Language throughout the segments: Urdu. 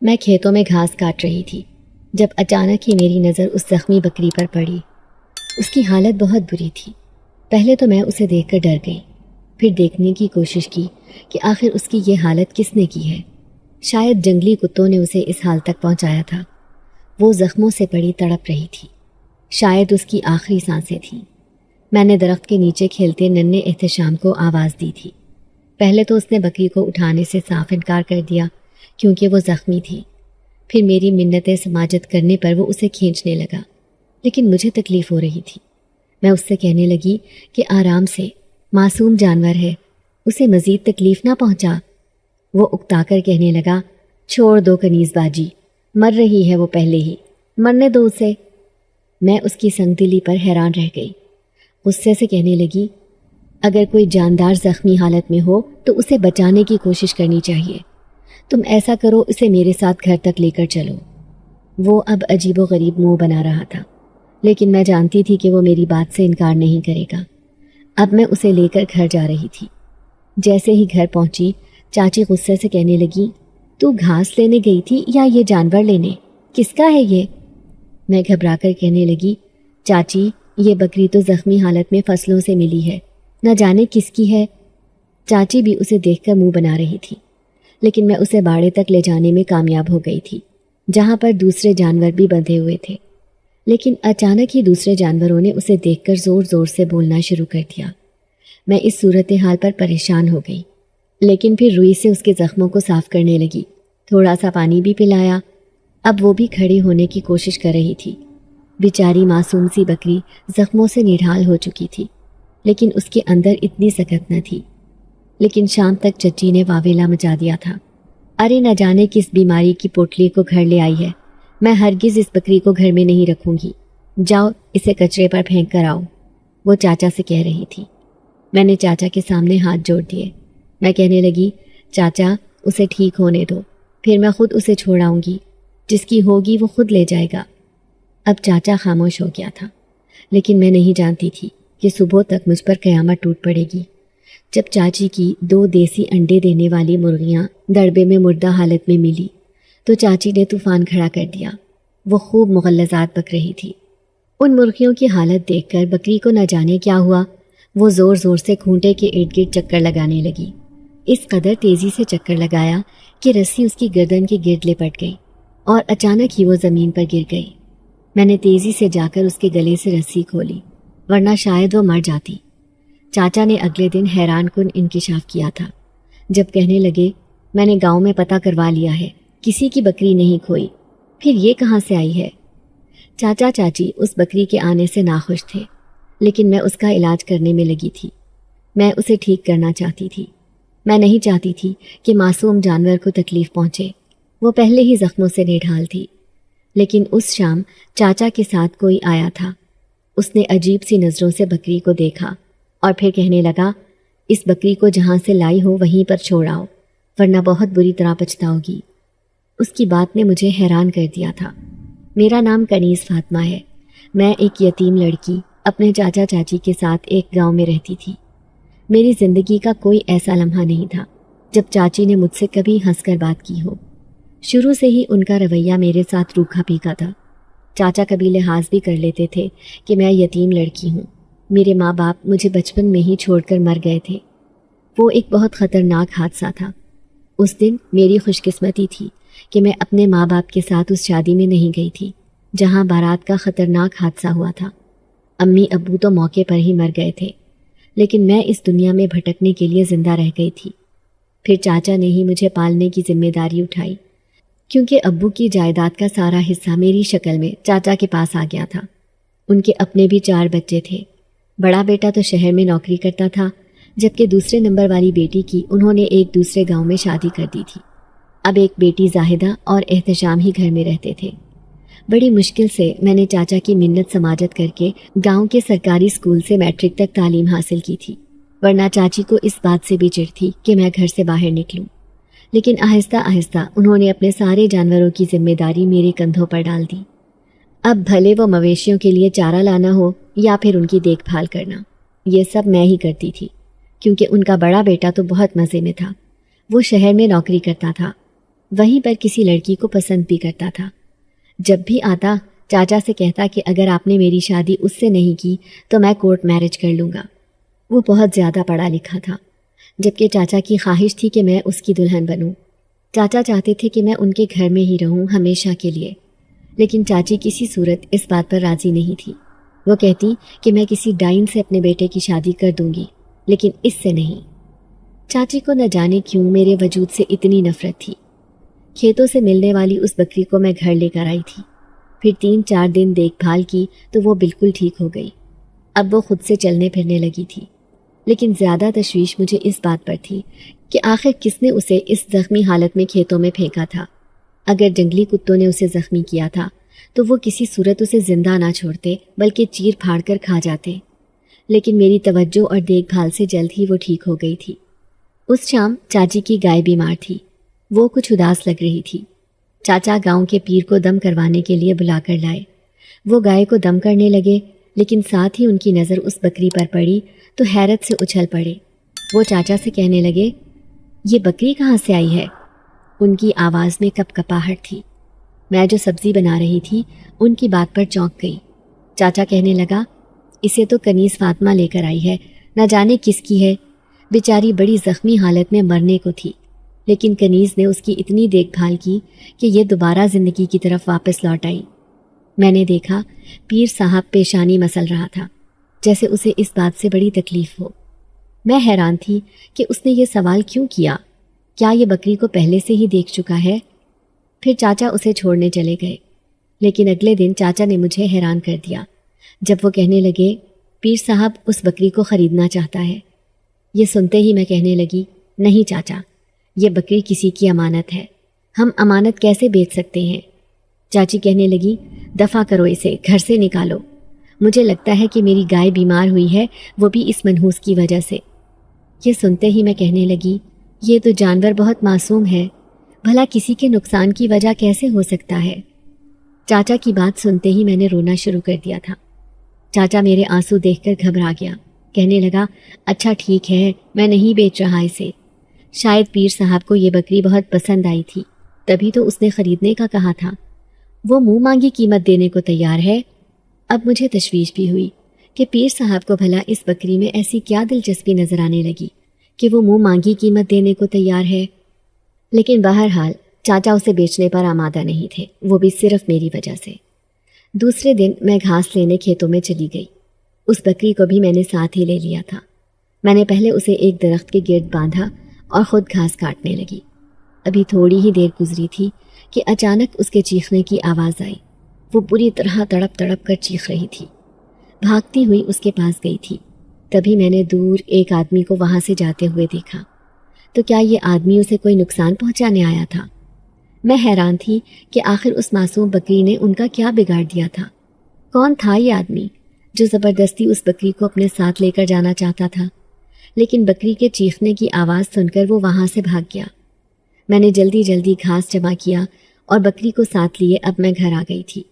میں کھیتوں میں گھاس کاٹ رہی تھی جب اچانک ہی میری نظر اس زخمی بکری پر پڑی۔ اس کی حالت بہت بری تھی۔ پہلے تو میں اسے دیکھ کر ڈر گئی، پھر دیکھنے کی کوشش کی کہ آخر اس کی یہ حالت کس نے کی ہے۔ شاید جنگلی کتوں نے اسے اس حال تک پہنچایا تھا۔ وہ زخموں سے پڑی تڑپ رہی تھی، شاید اس کی آخری سانسیں تھیں۔ میں نے درخت کے نیچے کھیلتے ننھے احتشام کو آواز دی تھی۔ پہلے تو اس نے بکری کو اٹھانے سے صاف انکار کر دیا کیونکہ وہ زخمی تھی۔ پھر میری منتیں سماجت کرنے پر وہ اسے کھینچنے لگا، لیکن مجھے تکلیف ہو رہی تھی۔ میں اس سے کہنے لگی کہ آرام سے، معصوم جانور ہے، اسے مزید تکلیف نہ پہنچا۔ وہ اکتا کر کہنے لگا، چھوڑ دو کنیز باجی، مر رہی ہے وہ پہلے ہی، مرنے دو اسے۔ میں اس کی سنگ دلی پر حیران رہ گئی۔ غصے سے کہنے لگی، اگر کوئی جاندار زخمی حالت میں ہو تو اسے بچانے کی کوشش کرنی چاہیے۔ تم ایسا کرو، اسے میرے ساتھ گھر تک لے کر چلو۔ وہ اب عجیب و غریب منہ بنا رہا تھا، لیکن میں جانتی تھی کہ وہ میری بات سے انکار نہیں کرے گا۔ اب میں اسے لے کر گھر جا رہی تھی۔ جیسے ہی گھر پہنچی، چاچی غصے سے کہنے لگی، تو گھاس لینے گئی تھی یا یہ جانور لینے؟ کس کا ہے یہ؟ میں گھبرا کر کہنے لگی، چاچی یہ بکری تو زخمی حالت میں فصلوں سے ملی ہے، نہ جانے کس کی ہے۔ چاچی بھی اسے دیکھ کر منہ بنا رہی تھی، لیکن میں اسے باڑے تک لے جانے میں کامیاب ہو گئی تھی، جہاں پر دوسرے جانور بھی بندھے ہوئے تھے۔ لیکن اچانک ہی دوسرے جانوروں نے اسے دیکھ کر زور زور سے بولنا شروع کر دیا۔ میں اس صورتحال پر پریشان ہو گئی، لیکن پھر روئی سے اس کے زخموں کو صاف کرنے لگی، تھوڑا سا پانی بھی پلایا۔ اب وہ بھی کھڑی ہونے کی کوشش کر رہی تھی۔ بیچاری معصوم سی بکری زخموں سے نڈھال ہو چکی تھی، لیکن اس کے اندر اتنی سکت نہ تھی۔ لیکن شام تک چچی نے واویلا مچا دیا تھا، ارے نہ جانے کس بیماری کی پوٹلی کو گھر لے آئی ہے، میں ہرگز اس بکری کو گھر میں نہیں رکھوں گی، جاؤ اسے کچرے پر پھینک کر آؤ، وہ چاچا سے کہہ رہی تھی۔ میں نے چاچا کے سامنے ہاتھ جوڑ دیے۔ میں کہنے لگی، چاچا اسے ٹھیک ہونے دو، پھر میں خود اسے چھوڑ آؤں گی، جس کی ہوگی وہ خود لے جائے گا۔ اب چاچا خاموش ہو گیا تھا، لیکن میں نہیں جانتی تھی کہ صبح تک مجھ پر قیامت ٹوٹ پڑے گی۔ جب چاچی کی 2 دیسی انڈے دینے والی مرغیاں دڑبے میں مردہ حالت میں ملی تو چاچی نے طوفان کھڑا کر دیا۔ وہ خوب مغلظات بک رہی تھی۔ ان مرغیوں کی حالت دیکھ کر بکری کو نہ جانے کیا ہوا، وہ زور زور سے کھونٹے کے ارد گرد چکر لگانے لگی۔ اس قدر تیزی سے چکر لگایا کہ رسی اس کی گردن کے گرد لپٹ گئی اور اچانک ہی وہ زمین پر گر گئی۔ میں نے تیزی سے جا کر اس کے گلے سے رسی کھولی، ورنہ شاید وہ مر جاتی۔ چاچا نے اگلے دن حیران کن انکشاف کیا تھا، جب کہنے لگے، میں نے گاؤں میں پتہ کروا لیا ہے، کسی کی بکری نہیں کھوئی، پھر یہ کہاں سے آئی ہے؟ چاچا چاچی اس بکری کے آنے سے ناخوش تھے، لیکن میں اس کا علاج کرنے میں لگی تھی۔ میں اسے ٹھیک کرنا چاہتی تھی۔ میں نہیں چاہتی تھی کہ معصوم جانور کو تکلیف پہنچے، وہ پہلے ہی زخموں سے نڈھال تھی۔ لیکن اس شام چاچا کے ساتھ کوئی آیا تھا۔ اس نے عجیب سی نظروں سے بکری کو دیکھا اور پھر کہنے لگا، اس بکری کو جہاں سے لائی ہو وہیں پر چھوڑ آؤ، ورنہ بہت بری طرح پچھتاؤ گی۔ اس کی بات نے مجھے حیران کر دیا تھا۔ میرا نام کنیز فاطمہ ہے۔ میں ایک یتیم لڑکی اپنے چاچا چاچی کے ساتھ ایک گاؤں میں رہتی تھی۔ میری زندگی کا کوئی ایسا لمحہ نہیں تھا جب چاچی نے مجھ سے کبھی ہنس کر بات کی ہو۔ شروع سے ہی ان کا رویہ میرے ساتھ روکھا پھیکا تھا۔ چاچا کبھی لحاظ بھی کر لیتے تھے کہ میں یتیم لڑکی ہوں۔ میرے ماں باپ مجھے بچپن میں ہی چھوڑ کر مر گئے تھے۔ وہ ایک بہت خطرناک حادثہ تھا۔ اس دن میری خوش قسمتی تھی کہ میں اپنے ماں باپ کے ساتھ اس شادی میں نہیں گئی تھی جہاں بارات کا خطرناک حادثہ ہوا تھا۔ امی ابو تو موقع پر ہی مر گئے تھے، لیکن میں اس دنیا میں بھٹکنے کے لیے زندہ رہ گئی تھی۔ پھر چاچا نے ہی مجھے پالنے کی ذمہ داری اٹھائی، کیونکہ ابو کی جائیداد کا سارا حصہ میری شکل میں چاچا کے پاس آ گیا تھا۔ ان کے اپنے بھی 4 بچے تھے۔ بڑا بیٹا تو شہر میں نوکری کرتا تھا، جبکہ دوسرے نمبر والی بیٹی کی انہوں نے ایک دوسرے گاؤں میں شادی کر دی تھی۔ اب ایک بیٹی زاہدہ اور احتشام ہی گھر میں رہتے تھے۔ بڑی مشکل سے میں نے چاچا کی منت سماجت کر کے گاؤں کے سرکاری اسکول سے میٹرک تک تعلیم حاصل کی تھی، ورنہ چاچی کو اس بات سے بھی چڑ تھی کہ میں گھر سے باہر نکلوں۔ لیکن آہستہ آہستہ انہوں نے اپنے سارے جانوروں کی ذمہ داری میرے کندھوں پر ڈال دی۔ اب بھلے وہ مویشیوں کے لیے چارہ لانا ہو یا پھر ان کی دیکھ بھال کرنا، یہ سب میں ہی کرتی تھی، کیونکہ ان کا بڑا بیٹا تو بہت مزے میں تھا۔ وہ شہر میں نوکری کرتا تھا۔ وہیں پر کسی لڑکی کو پسند بھی کرتا تھا۔ جب بھی آتا چاچا سے کہتا کہ اگر آپ نے میری شادی اس سے نہیں کی تو میں کورٹ میرج کر لوں گا۔ وہ بہت زیادہ پڑھا لکھا تھا، جبکہ چاچا کی خواہش تھی کہ میں اس کی دلہن بنوں۔ چاچا چاہتے تھے کہ میں ان کے گھر میں ہی رہوں ہمیشہ کے لیے، لیکن چاچی کسی صورت اس بات پر راضی نہیں تھی۔ وہ کہتی کہ میں کسی ڈائن سے اپنے بیٹے کی شادی کر دوں گی، لیکن اس سے نہیں۔ چاچی کو نہ جانے کیوں میرے وجود سے اتنی نفرت تھی۔ کھیتوں سے ملنے والی اس بکری کو میں گھر لے کر آئی تھی، پھر 3-4 دن دیکھ بھال کی تو وہ بالکل ٹھیک ہو گئی۔ اب وہ خود سے چلنے پھرنے لگی تھی، لیکن زیادہ تشویش مجھے اس بات پر تھی کہ آخر کس نے اسے اس زخمی حالت میں کھیتوں میں پھینکا تھا۔ اگر جنگلی کتوں نے اسے زخمی کیا تھا تو وہ کسی صورت اسے زندہ نہ چھوڑتے بلکہ چیر پھاڑ کر کھا جاتے، لیکن میری توجہ اور دیکھ بھال سے جلد ہی وہ ٹھیک ہو گئی تھی۔ اس شام چاچی کی گائے بیمار تھی، وہ کچھ اداس لگ رہی تھی۔ چاچا گاؤں کے پیر کو دم کروانے کے لیے بلا کر لائے۔ وہ گائے کو دم کرنے لگے، لیکن ساتھ ہی ان کی نظر اس بکری پر پڑی تو حیرت سے اچھل پڑے۔ وہ چاچا سے کہنے لگے، یہ بکری کہاں سے آئی ہے؟ ان کی آواز میں کپ کپاہٹ تھی۔ میں جو سبزی بنا رہی تھی ان کی بات پر چونک گئی۔ چاچا کہنے لگا، اسے تو کنیز فاطمہ لے کر آئی ہے، نہ جانے کس کی ہے، بیچاری بڑی زخمی حالت میں مرنے کو تھی، لیکن کنیز نے اس کی اتنی دیکھ بھال کی کہ یہ دوبارہ زندگی کی طرف واپس لوٹ آئی۔ میں نے دیکھا پیر صاحب پیشانی مسل رہا تھا، جیسے اسے اس بات سے بڑی تکلیف ہو۔ میں حیران تھی کہ اس نے یہ سوال کیوں کیا، کیا یہ بکری کو پہلے سے ہی دیکھ چکا ہے؟ پھر چاچا اسے چھوڑنے چلے گئے، لیکن اگلے دن چاچا نے مجھے حیران کر دیا جب وہ کہنے لگے، پیر صاحب اس بکری کو خریدنا چاہتا ہے۔ یہ سنتے ہی میں کہنے لگی، نہیں چاچا، یہ بکری کسی کی امانت ہے، ہم امانت کیسے بیچ سکتے ہیں؟ چاچی کہنے لگی، دفع کرو اسے، گھر سے نکالو۔ مجھے لگتا ہے کہ میری گائے بیمار ہوئی ہے، وہ بھی اس منحوس کی وجہ سے۔ یہ سنتے ہی میں کہنے لگی، یہ تو جانور بہت معصوم ہے، بھلا کسی کے نقصان کی وجہ کیسے ہو سکتا ہے؟ چاچا کی بات سنتے ہی میں نے رونا شروع کر دیا تھا۔ چاچا میرے آنسو دیکھ کر گھبرا گیا، کہنے لگا، اچھا ٹھیک ہے، میں نہیں بیچ رہا اسے، شاید پیر صاحب کو یہ بکری بہت پسند آئی تھی، تبھی تو اس نے خریدنے کا کہا تھا، وہ منہ مانگی قیمت دینے کو تیار ہے۔ اب مجھے تشویش بھی ہوئی کہ پیر صاحب کو بھلا اس بکری میں ایسی کیا دلچسپی نظر آنے لگی کہ وہ منہ مانگی قیمت دینے کو تیار ہے، لیکن بہرحال چاچا اسے بیچنے پر آمادہ نہیں تھے، وہ بھی صرف میری وجہ سے۔ دوسرے دن میں گھاس لینے کھیتوں میں چلی گئی۔ اس بکری کو بھی میں نے ساتھ ہی لے لیا تھا۔ میں نے پہلے اسے ایک درخت کے گرد باندھا اور خود گھاس کاٹنے لگی۔ ابھی تھوڑی ہی دیر گزری تھی کہ اچانک اس کے چیخنے کی آواز آئی۔ وہ بری طرح تڑپ تڑپ کر چیخ رہی تھی۔ بھاگتی ہوئی اس کے پاس گئی تھی، تبھی میں نے دور ایک آدمی کو وہاں سے جاتے ہوئے دیکھا۔ تو کیا یہ آدمی اسے کوئی نقصان پہنچانے آیا تھا؟ میں حیران تھی کہ آخر اس معصوم بکری نے ان کا کیا بگاڑ دیا تھا؟ کون تھا یہ آدمی جو زبردستی اس بکری کو اپنے ساتھ لے کر جانا چاہتا تھا؟ لیکن بکری کے چیخنے کی آواز سن کر وہ وہاں سے بھاگ گیا۔ میں نے جلدی جلدی گھاس جمع کیا اور بکری کو ساتھ لیے اب میں گھر آ گئی تھی۔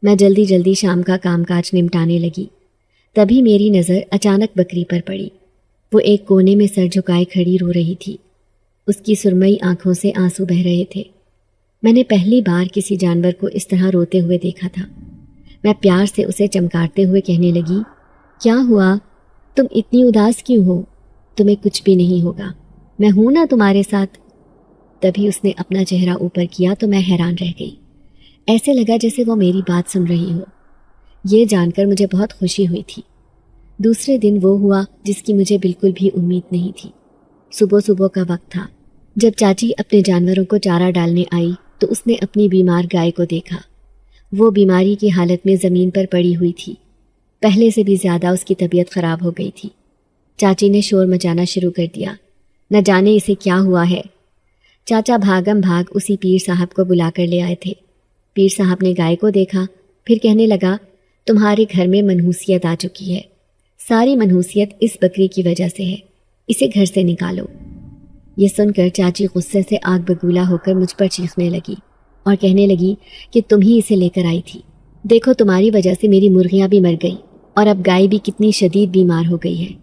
میں جلدی جلدی شام کا کام کاج نمٹانے لگی، تبھی میری نظر اچانک بکری پر پڑی۔ وہ ایک کونے میں سر جھکائے کھڑی رو رہی تھی، اس کی سرمئی آنکھوں سے آنسو بہہ رہے تھے۔ میں نے پہلی بار کسی جانور کو اس طرح روتے ہوئے دیکھا تھا۔ میں پیار سے اسے چمکارتے ہوئے کہنے لگی، کیا ہوا؟ تم اتنی اداس کیوں ہو؟ تمہیں کچھ بھی نہیں ہوگا، میں ہوں نا تمہارے ساتھ۔ تبھی اس نے اپنا چہرہ اوپر کیا تو میں حیران رہ گئی، ایسے لگا جیسے وہ میری بات سن رہی ہو۔ یہ جان کر مجھے بہت خوشی ہوئی تھی۔ دوسرے دن وہ ہوا جس کی مجھے بالکل بھی امید نہیں تھی۔ صبح صبح کا وقت تھا، جب چاچی اپنے جانوروں کو چارہ ڈالنے آئی تو اس نے اپنی بیمار گائے کو دیکھا۔ وہ بیماری کی حالت میں زمین پر پڑی ہوئی تھی، پہلے سے بھی زیادہ اس کی طبیعت خراب ہو گئی تھی۔ چاچی نے شور مچانا شروع کر دیا، نہ جانے اسے کیا ہوا ہے۔ چاچا بھاگم بھاگ اسی پیر صاحب کو بلا کر لے آئے تھے۔ پیر صاحب نے گائے کو دیکھا، پھر کہنے لگا، تمہارے گھر میں منحوسیت آ چکی ہے، ساری منحوسیت اس بکری کی وجہ سے ہے، اسے گھر سے نکالو۔ یہ سن کر چاچی غصے سے آگ بگولا ہو کر مجھ پر چیخنے لگی اور کہنے لگی کہ تم ہی اسے لے کر آئی تھی، دیکھو تمہاری وجہ سے میری مرغیاں بھی مر گئی اور اب گائے بھی کتنی شدید بیمار ہو گئی ہے،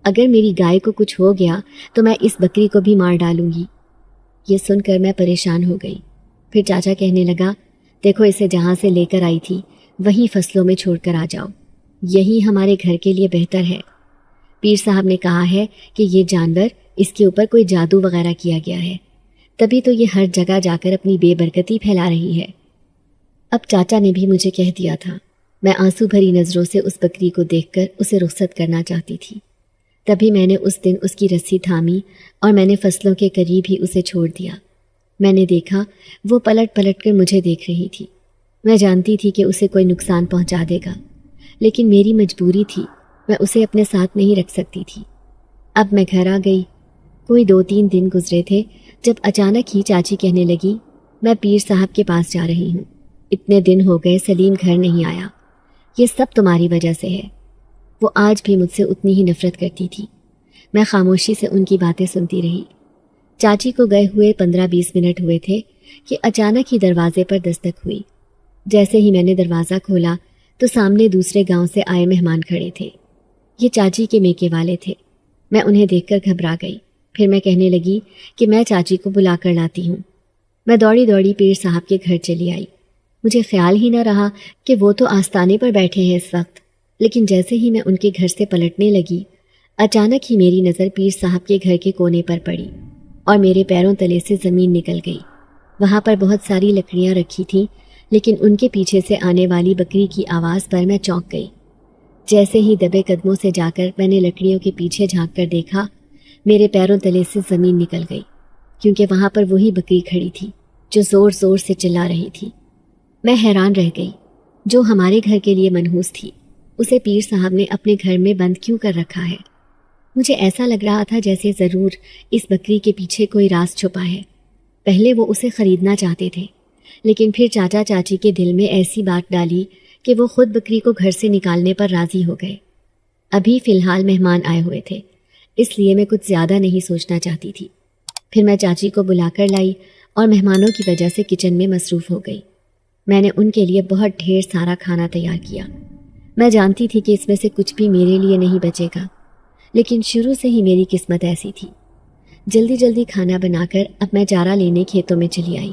اگر میری گائے کو کچھ ہو گیا تو میں اس بکری کو بھی مار ڈالوں گی۔ یہ سن کر میں پریشان ہو گئی۔ پھر چاچا کہنے لگا، دیکھو اسے جہاں سے لے کر آئی تھی وہیں فصلوں میں چھوڑ کر آ جاؤ، یہی ہمارے گھر کے لیے بہتر ہے۔ پیر صاحب نے کہا ہے کہ یہ جانور اس کے اوپر کوئی جادو وغیرہ کیا گیا ہے، تبھی تو یہ ہر جگہ جا کر اپنی بے برکتی پھیلا رہی ہے۔ اب چاچا نے بھی مجھے کہہ دیا تھا۔ میں آنسو بھری نظروں سے اس بکری کو دیکھ کر اسے رخصت کرنا چاہتی تھی، تبھی میں نے اس دن اس کی رسی تھامی اور میں نے فصلوں کے قریب ہی اسے چھوڑ دیا۔ میں نے دیکھا وہ پلٹ پلٹ کر مجھے دیکھ رہی تھی۔ میں جانتی تھی کہ اسے کوئی نقصان پہنچا دے گا، لیکن میری مجبوری تھی، میں اسے اپنے ساتھ نہیں رکھ سکتی تھی۔ اب میں گھر آ گئی۔ کوئی 2-3 دن گزرے تھے جب اچانک ہی چاچی کہنے لگی، میں پیر صاحب کے پاس جا رہی ہوں، اتنے دن ہو گئے سلیم گھر نہیں آیا، یہ سب تمہاری وجہ سے ہے۔ وہ آج بھی مجھ سے اتنی ہی نفرت کرتی تھی۔ میں خاموشی سے ان کی باتیں سنتی رہی۔ چاچی کو گئے ہوئے 15-20 منٹ ہوئے تھے کہ اچانک ہی دروازے پر دستک ہوئی۔ جیسے ہی میں نے دروازہ کھولا تو سامنے دوسرے گاؤں سے آئے مہمان کھڑے تھے۔ یہ چاچی کے میکے والے تھے۔ میں انہیں دیکھ کر گھبرا گئی۔ پھر میں کہنے لگی کہ میں چاچی کو بلا کر لاتی ہوں۔ میں دوڑی دوڑی پیر صاحب کے گھر چلی آئی۔ مجھے خیال ہی نہ رہا کہ وہ تو آستانے پر بیٹھے ہیں اس وقت، لیکن جیسے ہی میں ان کے گھر سے پلٹنے لگی، اچانک ہی میری نظر پیر صاحب کے گھر کے کونے پر پڑی اور میرے پیروں تلے سے زمین نکل گئی۔ وہاں پر بہت ساری لکڑیاں رکھی تھیں، لیکن ان کے پیچھے سے آنے والی بکری کی آواز پر میں چونک گئی۔ جیسے ہی دبے قدموں سے جا کر میں نے لکڑیوں کے پیچھے جھانک کر دیکھا، میرے پیروں تلے سے زمین نکل گئی، کیونکہ وہاں پر وہی بکری کھڑی تھی جو زور زور سے چلا رہی تھی۔ میں حیران رہ گئی۔ جو ہمارے گھر کے لیے منحوس تھی، اسے پیر صاحب نے اپنے گھر میں بند کیوں کر رکھا ہے؟ مجھے ایسا لگ رہا تھا جیسے ضرور اس بکری کے پیچھے کوئی راز چھپا ہے۔ پہلے وہ اسے خریدنا چاہتے تھے، لیکن پھر چاچا چاچی کے دل میں ایسی بات ڈالی کہ وہ خود بکری کو گھر سے نکالنے پر راضی ہو گئے۔ ابھی فی الحال مہمان آئے ہوئے تھے، اس لیے میں کچھ زیادہ نہیں سوچنا چاہتی تھی۔ پھر میں چاچی کو بلا کر لائی اور مہمانوں کی وجہ سے کچن میں مصروف ہو گئی۔ میں نے ان کے لیے بہت ڈھیر سارا کھانا تیار کیا۔ میں جانتی تھی کہ اس میں سے کچھ بھی میرے لیے نہیں بچے گا، لیکن شروع سے ہی میری قسمت ایسی تھی۔ جلدی جلدی کھانا بنا کر اب میں چارہ لینے کھیتوں میں چلی آئی۔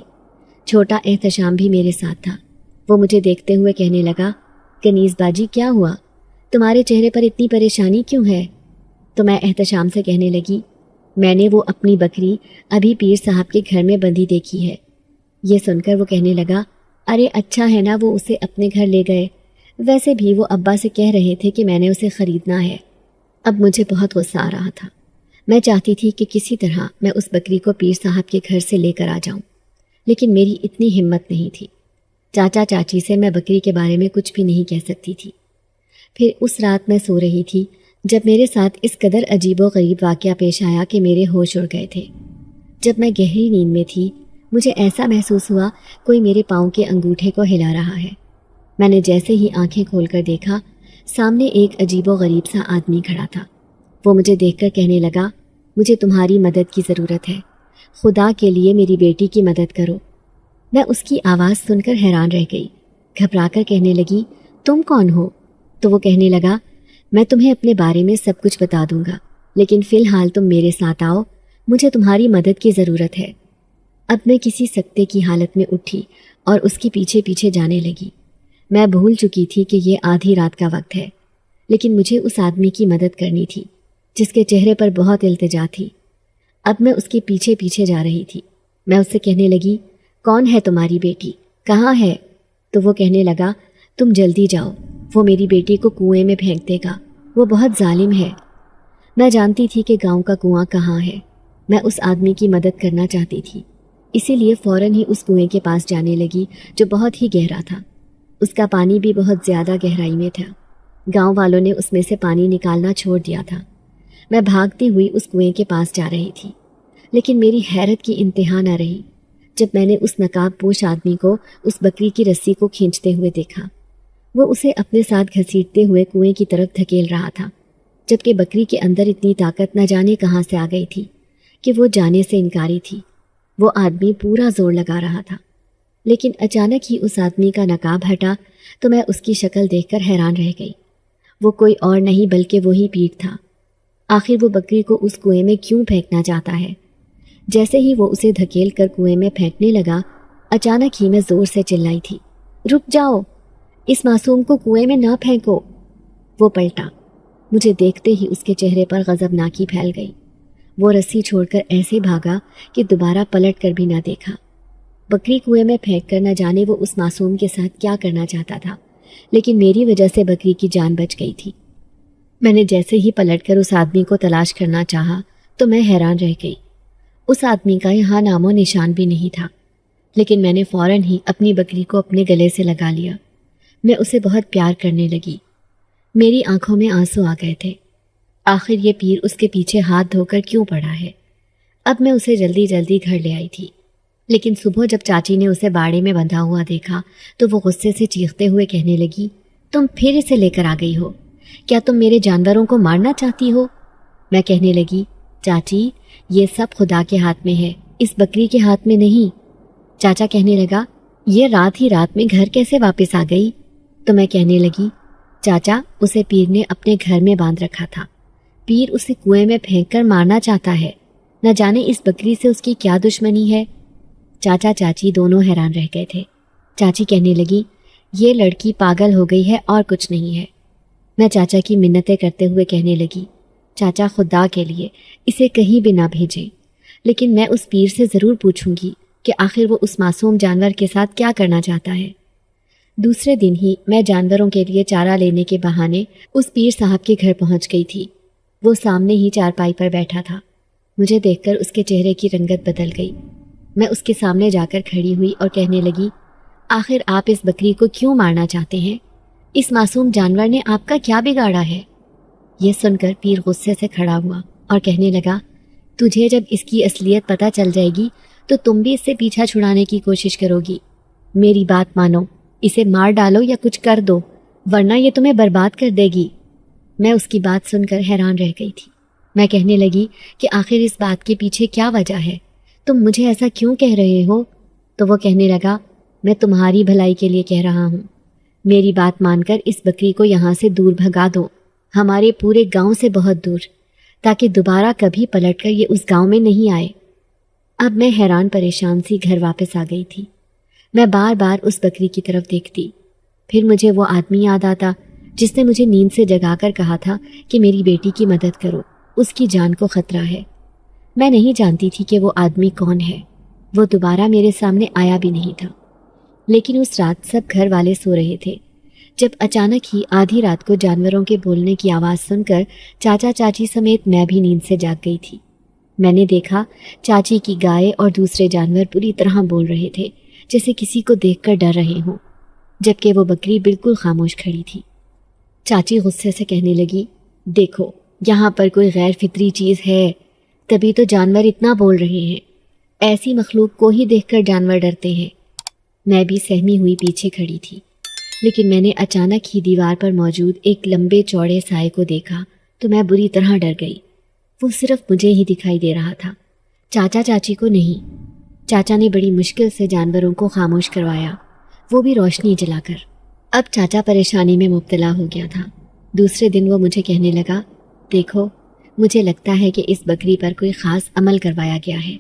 چھوٹا احتشام بھی میرے ساتھ تھا۔ وہ مجھے دیکھتے ہوئے کہنے لگا، کنیز باجی کیا ہوا؟ تمہارے چہرے پر اتنی پریشانی کیوں ہے؟ تو میں احتشام سے کہنے لگی، میں نے وہ اپنی بکری ابھی پیر صاحب کے گھر میں بندھی دیکھی ہے۔ یہ سن کر وہ کہنے لگا، ارے اچھا ہے نا وہ اسے اپنے گھر لے گئے، ویسے بھی وہ ابا سے کہہ رہے تھے کہ میں نے اسے خریدنا ہے۔ اب مجھے بہت غصہ آ رہا تھا۔ میں چاہتی تھی کہ کسی طرح میں اس بکری کو پیر صاحب کے گھر سے لے کر آ جاؤں، لیکن میری اتنی ہمت نہیں تھی۔ چاچا چاچی سے میں بکری کے بارے میں کچھ بھی نہیں کہہ سکتی تھی۔ پھر اس رات میں سو رہی تھی جب میرے ساتھ اس قدر عجیب و غریب واقعہ پیش آیا کہ میرے ہوش اڑ گئے تھے۔ جب میں گہری نیند میں تھی، مجھے ایسا محسوس ہوا کوئی میرے پاؤں کے انگوٹھے کو ہلا رہا ہے۔ میں نے جیسے ہی آنکھیں کھول کر دیکھا، سامنے ایک عجیب و غریب سا آدمی کھڑا تھا۔ وہ مجھے دیکھ کر کہنے لگا، مجھے تمہاری مدد کی ضرورت ہے، خدا کے لیے میری بیٹی کی مدد کرو۔ میں اس کی آواز سن کر حیران رہ گئی، گھبرا کر کہنے لگی، تم کون ہو؟ تو وہ کہنے لگا، میں تمہیں اپنے بارے میں سب کچھ بتا دوں گا، لیکن فی الحال تم میرے ساتھ آؤ، مجھے تمہاری مدد کی ضرورت ہے۔ اب میں کسی سکتے کی حالت میں اٹھی اور اس کے پیچھے پیچھے جانے لگی۔ میں بھول چکی تھی کہ یہ آدھی رات کا وقت ہے، لیکن مجھے اس آدمی کی مدد کرنی تھی جس کے چہرے پر بہت التجا تھی۔ اب میں اس کے پیچھے پیچھے جا رہی تھی۔ میں اس سے کہنے لگی، کون ہے تمہاری بیٹی؟ کہاں ہے؟ تو وہ کہنے لگا، تم جلدی جاؤ، وہ میری بیٹی کو کنویں میں پھینک دے گا، وہ بہت ظالم ہے۔ میں جانتی تھی کہ گاؤں کا کنواں کہاں ہے۔ میں اس آدمی کی مدد کرنا چاہتی تھی، اسی لیے فوراً ہی اس کنویں کے پاس جانے لگی جو بہت ہی گہرا تھا۔ اس کا پانی بھی بہت زیادہ گہرائی میں تھا۔ گاؤں والوں نے اس میں سے پانی نکالنا چھوڑ دیا تھا۔ میں بھاگتی ہوئی اس کنویں کے پاس جا رہی تھی، لیکن میری حیرت کی انتہا نہ رہی جب میں نے اس نقاب پوش آدمی کو اس بکری کی رسی کو کھینچتے ہوئے دیکھا۔ وہ اسے اپنے ساتھ گھسیٹتے ہوئے کنویں کی طرف دھکیل رہا تھا، جبکہ بکری کے اندر اتنی طاقت نہ جانے کہاں سے آ گئی تھی کہ وہ جانے سے انکاری تھی۔ وہ آدمی پورا زور لگا رہا تھا، لیکن اچانک ہی اس آدمی کا نقاب ہٹا تو میں اس کی شکل دیکھ کر حیران رہ گئی۔ وہ کوئی اور نہیں بلکہ وہی پیر تھا۔ آخر وہ بکری کو اس کنویں میں کیوں پھینکنا چاہتا ہے؟ جیسے ہی وہ اسے دھکیل کر کنویں میں پھینکنے لگا، اچانک ہی میں زور سے چلائی تھی، رک جاؤ، اس معصوم کو کنویں میں نہ پھینکو۔ وہ پلٹا، مجھے دیکھتے ہی اس کے چہرے پر غضبناکی پھیل گئی۔ وہ رسی چھوڑ کر ایسے بھاگا کہ دوبارہ پلٹ کر بھی نہ دیکھا۔ بکری کنویں میں پھینک کر نہ جانے وہ اس معصوم کے ساتھ کیا کرنا چاہتا تھا، لیکن میری وجہ سے بکری کی جان بچ گئی تھی۔ میں نے جیسے ہی پلٹ کر اس آدمی کو تلاش کرنا چاہا تو میں حیران رہ گئی۔ اس آدمی کا یہاں نام و نشان بھی نہیں تھا، لیکن میں نے فوراً ہی اپنی بکری کو اپنے گلے سے لگا لیا۔ میں اسے بہت پیار کرنے لگی۔ میری آنکھوں میں آنسو آ گئے تھے۔ آخر یہ پیر اس کے پیچھے ہاتھ دھو کر کیوں پڑا ہے؟ اب میں اسے جلدی جلدی گھر لے آئی تھی، لیکن صبح جب چاچی نے اسے باڑے میں بندھا ہوا دیکھا تو وہ غصے سے چیختے ہوئے کہنے لگی، تم پھر اسے لے کر آ گئی ہو؟ کیا تم میرے جانوروں کو مارنا چاہتی ہو؟ میں کہنے لگی، چاچی یہ سب خدا کے ہاتھ میں ہے، اس بکری کے ہاتھ میں نہیں۔ چاچا کہنے لگا، یہ رات ہی رات میں گھر کیسے واپس آ گئی؟ تو میں کہنے لگی، چاچا اسے پیر نے اپنے گھر میں باندھ رکھا تھا، پیر اسے کنویں میں پھینک کر مارنا چاہتا ہے، نہ جانے اس بکری سے اس کی کیا دشمنی ہے۔ چاچا چاچی دونوں حیران رہ گئے تھے۔ چاچی کہنے لگی، یہ لڑکی پاگل ہو گئی ہے اور کچھ نہیں ہے۔ میں چاچا کی منتیں کرتے ہوئے کہنے لگی، چاچا خدا کے لیے اسے کہیں بھی نہ بھیجیں، لیکن میں اس پیر سے ضرور پوچھوں گی کہ آخر وہ اس معصوم جانور کے ساتھ کیا کرنا چاہتا ہے۔ دوسرے دن ہی میں جانوروں کے لیے چارہ لینے کے بہانے اس پیر صاحب کے گھر پہنچ گئی تھی۔ وہ سامنے ہی چارپائی پر بیٹھا تھا۔ مجھے دیکھ کر اس کے چہرے کی رنگت بدل گئی۔ میں اس کے سامنے جا کر کھڑی ہوئی اور کہنے لگی، آخر آپ اس بکری کو کیوں مارنا چاہتے ہیں؟ اس معصوم جانور نے آپ کا کیا بگاڑا ہے؟ یہ سن کر پیر غصے سے کھڑا ہوا اور کہنے لگا، تجھے جب اس کی اصلیت پتہ چل جائے گی تو تم بھی اس سے پیچھا چھڑانے کی کوشش کرو گی۔ میری بات مانو، اسے مار ڈالو یا کچھ کر دو، ورنہ یہ تمہیں برباد کر دے گی۔ میں اس کی بات سن کر حیران رہ گئی تھی۔ میں کہنے لگی کہ آخر اس بات کے پیچھے کیا وجہ ہے؟ تم مجھے ایسا کیوں کہہ رہے ہو؟ تو وہ کہنے لگا، میں تمہاری بھلائی کے لیے کہہ رہا ہوں۔ میری بات مان کر اس بکری کو یہاں سے دور بھگا دو، ہمارے پورے گاؤں سے بہت دور، تاکہ دوبارہ کبھی پلٹ کر یہ اس گاؤں میں نہیں آئے۔ اب میں حیران پریشان سی گھر واپس آ گئی تھی۔ میں بار بار اس بکری کی طرف دیکھتی، پھر مجھے وہ آدمی یاد آتا جس نے مجھے نیند سے جگا کر کہا تھا کہ میری بیٹی کی مدد کرو، اس کی جان کو خطرہ ہے۔ میں نہیں جانتی تھی کہ وہ آدمی کون ہے۔ وہ دوبارہ میرے سامنے آیا بھی نہیں تھا۔ لیکن اس رات سب گھر والے سو رہے تھے جب اچانک ہی آدھی رات کو جانوروں کے بولنے کی آواز سن کر چاچا چاچی سمیت میں بھی نیند سے جاگ گئی تھی۔ میں نے دیکھا چاچی کی گائے اور دوسرے جانور پوری طرح بول رہے تھے، جیسے کسی کو دیکھ کر ڈر رہے ہوں، جبکہ وہ بکری بالکل خاموش کھڑی تھی۔ چاچی غصے سے کہنے لگی، دیکھو یہاں پر کوئی غیر فطری چیز ہے، تبھی تو جانور اتنا بول رہے ہیں۔ ایسی مخلوق کو ہی دیکھ کر جانور ڈرتے ہیں۔ میں بھی سہمی ہوئی پیچھے کھڑی تھی، لیکن میں نے اچانک ہی دیوار پر موجود ایک لمبے چوڑے سائے کو دیکھا تو میں بری طرح ڈر گئی۔ وہ صرف مجھے ہی دکھائی دے رہا تھا، چاچا چاچی کو نہیں۔ چاچا نے بڑی مشکل سے جانوروں کو خاموش کروایا، وہ بھی روشنی جلا کر۔ اب چاچا پریشانی میں مبتلا ہو گیا تھا۔ دوسرے دن وہ مجھے کہنے لگا، دیکھو مجھے لگتا ہے کہ اس بکری پر کوئی خاص عمل کروایا گیا ہے،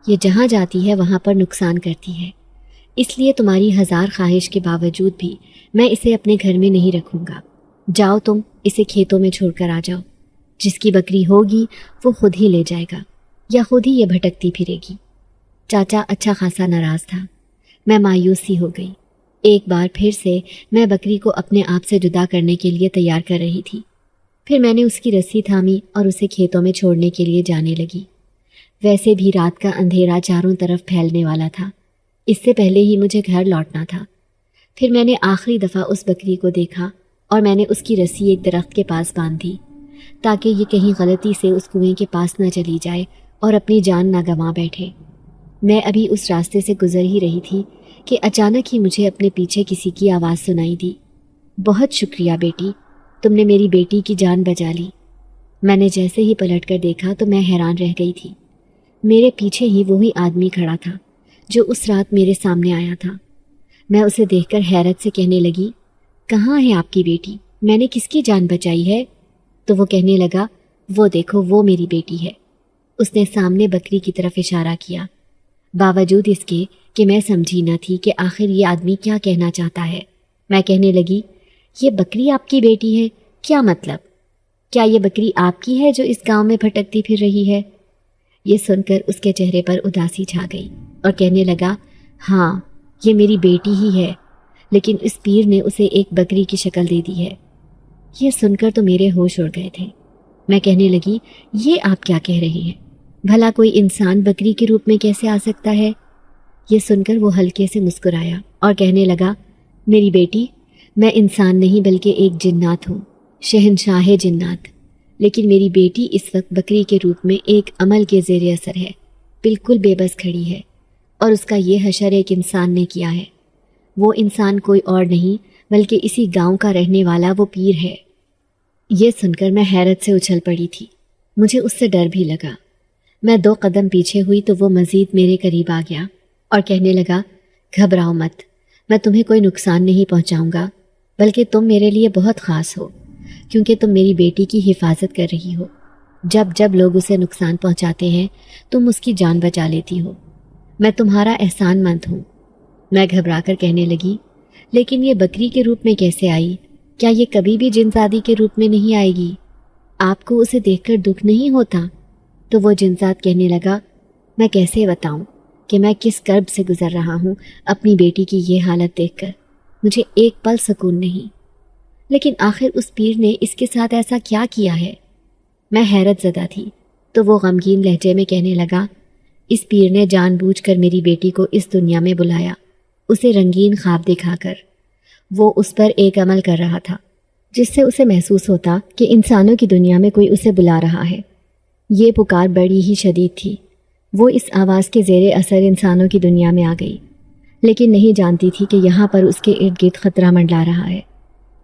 یہ جہاں جاتی ہے وہاں پر نقصان کرتی ہے، اس لیے تمہاری ہزار خواہش کے باوجود بھی میں اسے اپنے گھر میں نہیں رکھوں گا۔ جاؤ تم اسے کھیتوں میں چھوڑ کر آ جاؤ، جس کی بکری ہوگی وہ خود ہی لے جائے گا یا خود ہی یہ بھٹکتی پھرے گی۔ چاچا اچھا خاصا ناراض تھا۔ میں مایوسی ہو گئی۔ ایک بار پھر سے میں بکری کو اپنے آپ سے جدا کرنے کے لیے تیار کر رہی تھی۔ پھر میں نے اس کی رسی تھامی اور اسے کھیتوں میں چھوڑنے کے لیے جانے لگی۔ ویسے بھی رات کا اندھیرا چاروں طرف پھیلنے والا تھا، اس سے پہلے ہی مجھے گھر لوٹنا تھا۔ پھر میں نے آخری دفعہ اس بکری کو دیکھا اور میں نے اس کی رسی ایک درخت کے پاس باندھ دی تاکہ یہ کہیں غلطی سے اس کنویں کے پاس نہ چلی جائے اور اپنی جان نہ گنوا بیٹھے۔ میں ابھی اس راستے سے گزر ہی رہی تھی کہ اچانک ہی مجھے اپنے پیچھے کسی کی آواز سنائی دی، بہت شکریہ بیٹی، تم نے میری بیٹی کی جان بچا لی۔ میں نے جیسے ہی پلٹ کر دیکھا تو میں حیران رہ گئی تھی۔ میرے پیچھے ہی وہی آدمی کھڑا تھا جو اس رات میرے سامنے آیا تھا۔ میں اسے دیکھ کر حیرت سے کہنے لگی، کہاں ہے آپ کی بیٹی؟ میں نے کس کی جان بچائی ہے؟ تو وہ کہنے لگا، وہ دیکھو وہ میری بیٹی ہے۔ اس نے سامنے بکری کی طرف اشارہ کیا، باوجود اس کے کہ میں سمجھی نہ تھی کہ آخر یہ آدمی کیا کہنا چاہتا ہے۔ میں کہنے لگی، یہ بکری آپ کی بیٹی ہے؟ کیا مطلب؟ کیا یہ بکری آپ کی ہے جو اس گاؤں میں بھٹکتی پھر رہی ہے؟ یہ سن کر اس کے چہرے پر اداسی چھا گئی اور کہنے لگا، ہاں یہ میری بیٹی ہی ہے، لیکن اس پیر نے اسے ایک بکری کی شکل دے دی ہے۔ یہ سن کر تو میرے ہوش اڑ گئے تھے۔ میں کہنے لگی، یہ آپ کیا کہہ رہی ہیں؟ بھلا کوئی انسان بکری کے روپ میں کیسے آ سکتا ہے؟ یہ سن کر وہ ہلکے سے مسکرایا اور کہنے لگا، میری بیٹی، میں انسان نہیں بلکہ ایک جنات ہوں، شہنشاہ جنات، لیکن میری بیٹی اس وقت بکری کے روپ میں ایک عمل کے زیر اثر ہے، بالکل بے بس کھڑی ہے، اور اس کا یہ حشر ایک انسان نے کیا ہے۔ وہ انسان کوئی اور نہیں بلکہ اسی گاؤں کا رہنے والا وہ پیر ہے۔ یہ سن کر میں حیرت سے اچھل پڑی تھی۔ مجھے اس سے ڈر بھی لگا۔ میں 2 قدم پیچھے ہوئی تو وہ مزید میرے قریب آ گیا اور کہنے لگا، گھبراؤ مت، میں تمہیں کوئی نقصان نہیں پہنچاؤں گا، بلکہ تم میرے لیے بہت خاص ہو، کیونکہ تم میری بیٹی کی حفاظت کر رہی ہو۔ جب جب لوگ اسے نقصان پہنچاتے ہیں تم اس کی جان بچا لیتی ہو۔ میں تمہارا احسان مند ہوں۔ میں گھبرا کر کہنے لگی، لیکن یہ بکری کے روپ میں کیسے آئی؟ کیا یہ کبھی بھی جنزادی کے روپ میں نہیں آئے گی؟ آپ کو اسے دیکھ کر دکھ نہیں ہوتا؟ تو وہ جنزاد کہنے لگا، میں کیسے بتاؤں کہ میں کس کرب سے گزر رہا ہوں اپنی بیٹی کی یہ حالت دیکھ کر، مجھے ایک پل سکون نہیں۔ لیکن آخر اس پیر نے اس کے ساتھ ایسا کیا کیا ہے؟ میں حیرت زدہ تھی۔ تو وہ غمگین لہجے میں کہنے لگا، اس پیر نے جان بوجھ کر میری بیٹی کو اس دنیا میں بلایا، اسے رنگین خواب دکھا کر۔ وہ اس پر ایک عمل کر رہا تھا جس سے اسے محسوس ہوتا کہ انسانوں کی دنیا میں کوئی اسے بلا رہا ہے۔ یہ پکار بڑی ہی شدید تھی۔ وہ اس آواز کے زیر اثر انسانوں کی دنیا میں آ گئی، لیکن نہیں جانتی تھی کہ یہاں پر اس کے ارد گرد خطرہ منڈلا رہا ہے۔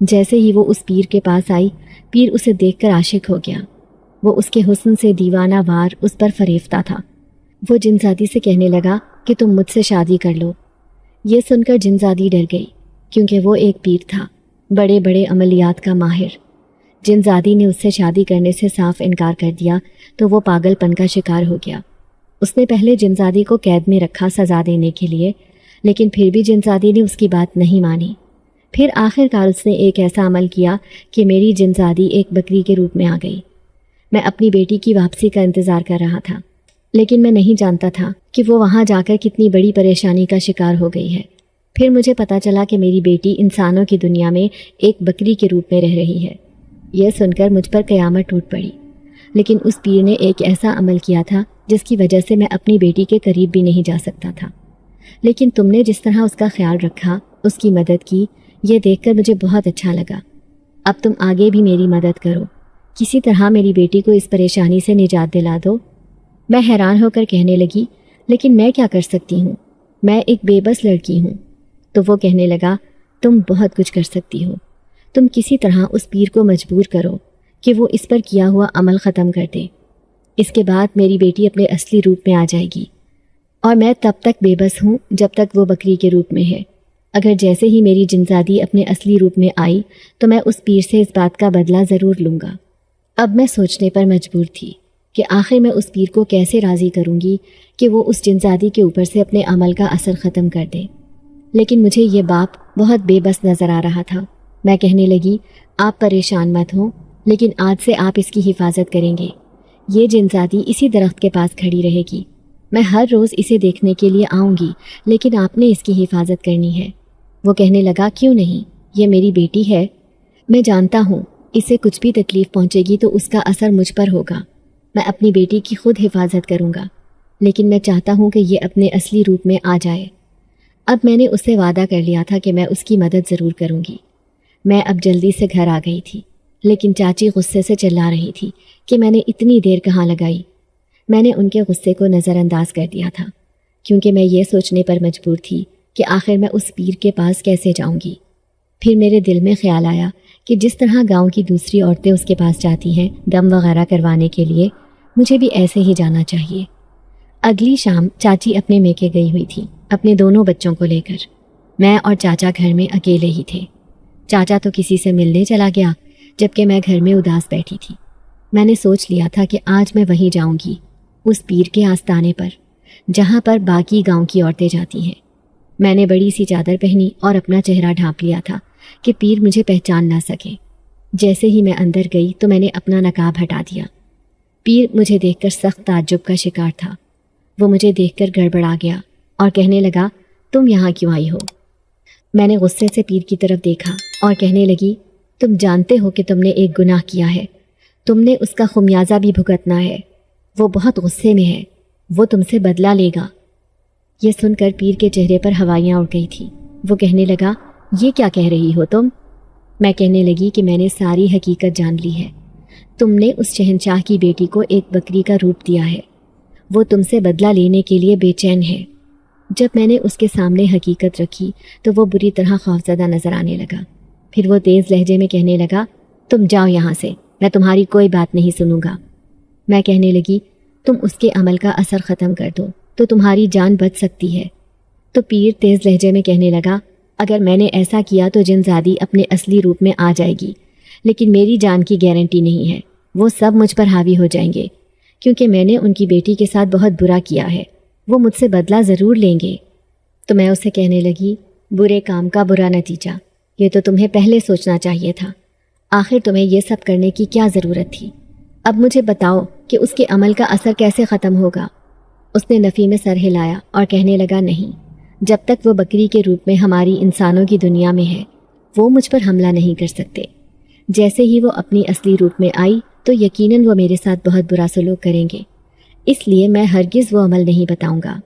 جیسے ہی وہ اس پیر کے پاس آئی، پیر اسے دیکھ کر عاشق ہو گیا۔ وہ اس کے حسن سے دیوانہ وار اس پر فریفتہ تھا۔ وہ جنزادی سے کہنے لگا کہ تم مجھ سے شادی کر لو۔ یہ سن کر جنزادی ڈر گئی، کیونکہ وہ ایک پیر تھا، بڑے بڑے عملیات کا ماہر۔ جنزادی نے اس سے شادی کرنے سے صاف انکار کر دیا تو وہ پاگل پن کا شکار ہو گیا۔ اس نے پہلے جنزادی کو قید میں رکھا سزا دینے کے لیے، لیکن پھر بھی جنزادی نے اس کی بات نہیں مانی۔ پھر آخر کار اس نے ایک ایسا عمل کیا کہ میری جنزادی ایک بکری کے روپ میں آ گئی۔ میں اپنی بیٹی کی واپسی کا انتظار کر رہا تھا، لیکن میں نہیں جانتا تھا کہ وہ وہاں جا کر کتنی بڑی پریشانی کا شکار ہو گئی ہے۔ پھر مجھے پتہ چلا کہ میری بیٹی انسانوں کی دنیا میں ایک بکری کے روپ میں رہ رہی ہے۔ یہ سن کر مجھ پر قیامت ٹوٹ پڑی، لیکن اس پیر نے ایک ایسا عمل کیا تھا جس کی وجہ سے میں اپنی بیٹی کے قریب بھی نہیں جا سکتا تھا۔ لیکن تم نے جس طرح اس کا خیال رکھا، اس کی مدد کی، یہ دیکھ کر مجھے بہت اچھا لگا۔ اب تم آگے بھی میری مدد کرو، کسی طرح میری بیٹی کو اس پریشانی سے نجات دلا دو۔ میں حیران ہو کر کہنے لگی، لیکن میں کیا کر سکتی ہوں؟ میں ایک بے بس لڑکی ہوں۔ تو وہ کہنے لگا، تم بہت کچھ کر سکتی ہو۔ تم کسی طرح اس پیر کو مجبور کرو کہ وہ اس پر کیا ہوا عمل ختم کر دے۔ اس کے بعد میری بیٹی اپنے اصلی روپ میں آ جائے گی، اور میں تب تک بے بس ہوں جب تک وہ بکری کے روپ میں ہے۔ اگر جیسے ہی میری جنزادی اپنے اصلی روپ میں آئی تو میں اس پیر سے اس بات کا بدلہ ضرور لوں گا۔ اب میں سوچنے پر مجبور تھی کہ آخر میں اس پیر کو کیسے راضی کروں گی کہ وہ اس جنزادی کے اوپر سے اپنے عمل کا اثر ختم کر دے۔ لیکن مجھے یہ باپ بہت بے بس نظر آ رہا تھا۔ میں کہنے لگی، آپ پریشان مت ہوں، لیکن آج سے آپ اس کی حفاظت کریں گے۔ یہ جنزادی اسی درخت کے پاس کھڑی رہے گی۔ میں ہر روز اسے دیکھنے کے لیے آؤں گی، لیکن آپ نے اس کی حفاظت کرنی ہے۔ وہ کہنے لگا، کیوں نہیں؟ یہ میری بیٹی ہے۔ میں جانتا ہوں اسے کچھ بھی تکلیف پہنچے گی تو اس کا اثر مجھ پر ہوگا۔ میں اپنی بیٹی کی خود حفاظت کروں گا، لیکن میں چاہتا ہوں کہ یہ اپنے اصلی روپ میں آ جائے۔ اب میں نے اس سے وعدہ کر لیا تھا کہ میں اس کی مدد ضرور کروں گی۔ میں اب جلدی سے گھر آ گئی تھی، لیکن چاچی غصے سے چلا رہی تھی کہ میں نے اتنی دیر کہاں لگائی۔ میں نے ان کے غصے کو نظر انداز کر دیا تھا، کیونکہ میں یہ سوچنے پر مجبور تھی کہ آخر میں اس پیر کے پاس کیسے جاؤں گی۔ پھر میرے دل میں خیال آیا کہ جس طرح گاؤں کی دوسری عورتیں اس کے پاس جاتی ہیں دم وغیرہ کروانے کے لیے، مجھے بھی ایسے ہی جانا چاہیے۔ اگلی شام چاچی اپنے میکے گئی ہوئی تھی، اپنے دونوں بچوں کو لے کر۔ میں اور چاچا گھر میں اکیلے ہی تھے۔ چاچا تو کسی سے ملنے چلا گیا، جبکہ میں گھر میں اداس بیٹھی تھی۔ میں نے سوچ لیا تھا کہ آج میں وہیں جاؤں گی اس پیر کے آستانے پر جہاں پر باقی گاؤں کی عورتیں جاتی ہیں۔ میں نے بڑی سی چادر پہنی اور اپنا چہرہ ڈھانپ لیا تھا کہ پیر مجھے پہچان نہ سکے۔ جیسے ہی میں اندر گئی تو میں نے اپنا نقاب ہٹا دیا۔ پیر مجھے دیکھ کر سخت تعجب کا شکار تھا۔ وہ مجھے دیکھ کر گڑبڑا گیا اور کہنے لگا، تم یہاں کیوں آئی ہو؟ میں نے غصے سے پیر کی طرف دیکھا اور کہنے لگی، تم جانتے ہو کہ تم نے ایک گناہ کیا ہے، تم نے اس کا خمیازہ بھی بھگتنا ہے۔ وہ بہت غصے میں ہے، وہ تم سے بدلہ لے گا۔ یہ سن کر پیر کے چہرے پر ہوائیاں اڑ گئی تھیں۔ وہ کہنے لگا، یہ کیا کہہ رہی ہو تم؟ میں کہنے لگی کہ میں نے ساری حقیقت جان لی ہے۔ تم نے اس شہنشاہ کی بیٹی کو ایک بکری کا روپ دیا ہے، وہ تم سے بدلہ لینے کے لیے بے چین ہے۔ جب میں نے اس کے سامنے حقیقت رکھی تو وہ بری طرح خوفزدہ نظر آنے لگا۔ پھر وہ تیز لہجے میں کہنے لگا، تم جاؤ یہاں سے، میں تمہاری کوئی بات نہیں سنوں گا۔ میں کہنے لگی، تم اس کے عمل کا اثر ختم کر دو تو تمہاری جان بچ سکتی ہے۔ تو پیر تیز لہجے میں کہنے لگا، اگر میں نے ایسا کیا تو جن زادی اپنے اصلی روپ میں آ جائے گی، لیکن میری جان کی گارنٹی نہیں ہے، وہ سب مجھ پر حاوی ہو جائیں گے، کیونکہ میں نے ان کی بیٹی کے ساتھ بہت برا کیا ہے، وہ مجھ سے بدلہ ضرور لیں گے۔ تو میں اسے کہنے لگی، برے کام کا برا نتیجہ، یہ تو تمہیں پہلے سوچنا چاہیے تھا، آخر تمہیں یہ سب کرنے کی کیا ضرورت تھی؟ اب مجھے بتاؤ کہ اس کے عمل کا اثر کیسے ختم ہوگا؟ اس نے نفی میں سر ہلایا اور کہنے لگا، نہیں، جب تک وہ بکری کے روپ میں ہماری انسانوں کی دنیا میں ہے وہ مجھ پر حملہ نہیں کر سکتے۔ جیسے ہی وہ اپنی اصلی روپ میں آئی تو یقیناً وہ میرے ساتھ بہت برا سلوک کریں گے، اس لیے میں ہرگز وہ عمل نہیں بتاؤں گا۔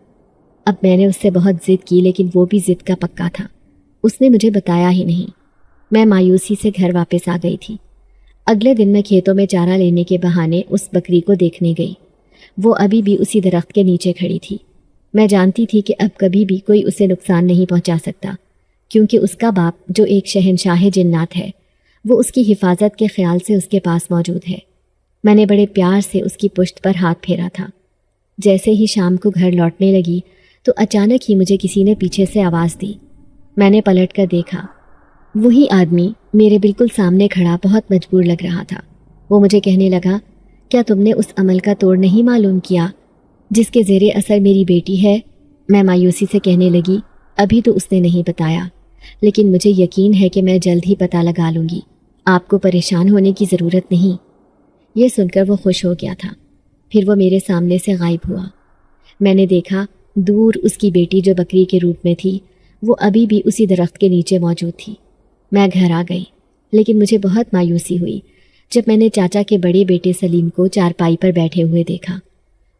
اب میں نے اس سے بہت ضد کی، لیکن وہ بھی ضد کا پکا تھا، اس نے مجھے بتایا ہی نہیں۔ میں مایوسی سے گھر واپس آ گئی تھی۔ اگلے دن میں کھیتوں میں چارہ لینے کے بہانے اس بکری کو دیکھنے گئی۔ وہ ابھی بھی اسی درخت کے نیچے کھڑی تھی۔ میں جانتی تھی کہ اب کبھی بھی کوئی اسے نقصان نہیں پہنچا سکتا، کیونکہ اس کا باپ جو ایک شہنشاہ جنات ہے وہ اس کی حفاظت کے خیال سے اس کے پاس موجود ہے۔ میں نے بڑے پیار سے اس کی پشت پر ہاتھ پھیرا تھا۔ جیسے ہی شام کو گھر لوٹنے لگی تو اچانک ہی مجھے کسی نے پیچھے سے آواز دی۔ میں نے پلٹ کر دیکھا، وہی آدمی میرے بالکل سامنے کھڑا بہت مجبور لگ رہا تھا۔ وہ مجھے کہنے لگا، کیا تم نے اس عمل کا توڑ نہیں معلوم کیا جس کے زیر اثر میری بیٹی ہے؟ میں مایوسی سے کہنے لگی، ابھی تو اس نے نہیں بتایا، لیکن مجھے یقین ہے کہ میں جلد ہی پتہ لگا لوں گی، آپ کو پریشان ہونے کی ضرورت نہیں۔ یہ سن کر وہ خوش ہو گیا تھا۔ پھر وہ میرے سامنے سے غائب ہوا۔ میں نے دیکھا دور اس کی بیٹی جو بکری کے روپ میں تھی وہ ابھی بھی اسی درخت کے نیچے موجود تھی۔ میں گھر آ گئی، لیکن مجھے بہت مایوسی ہوئی جب میں نے چاچا کے بڑے بیٹے سلیم کو چارپائی پر بیٹھے ہوئے دیکھا۔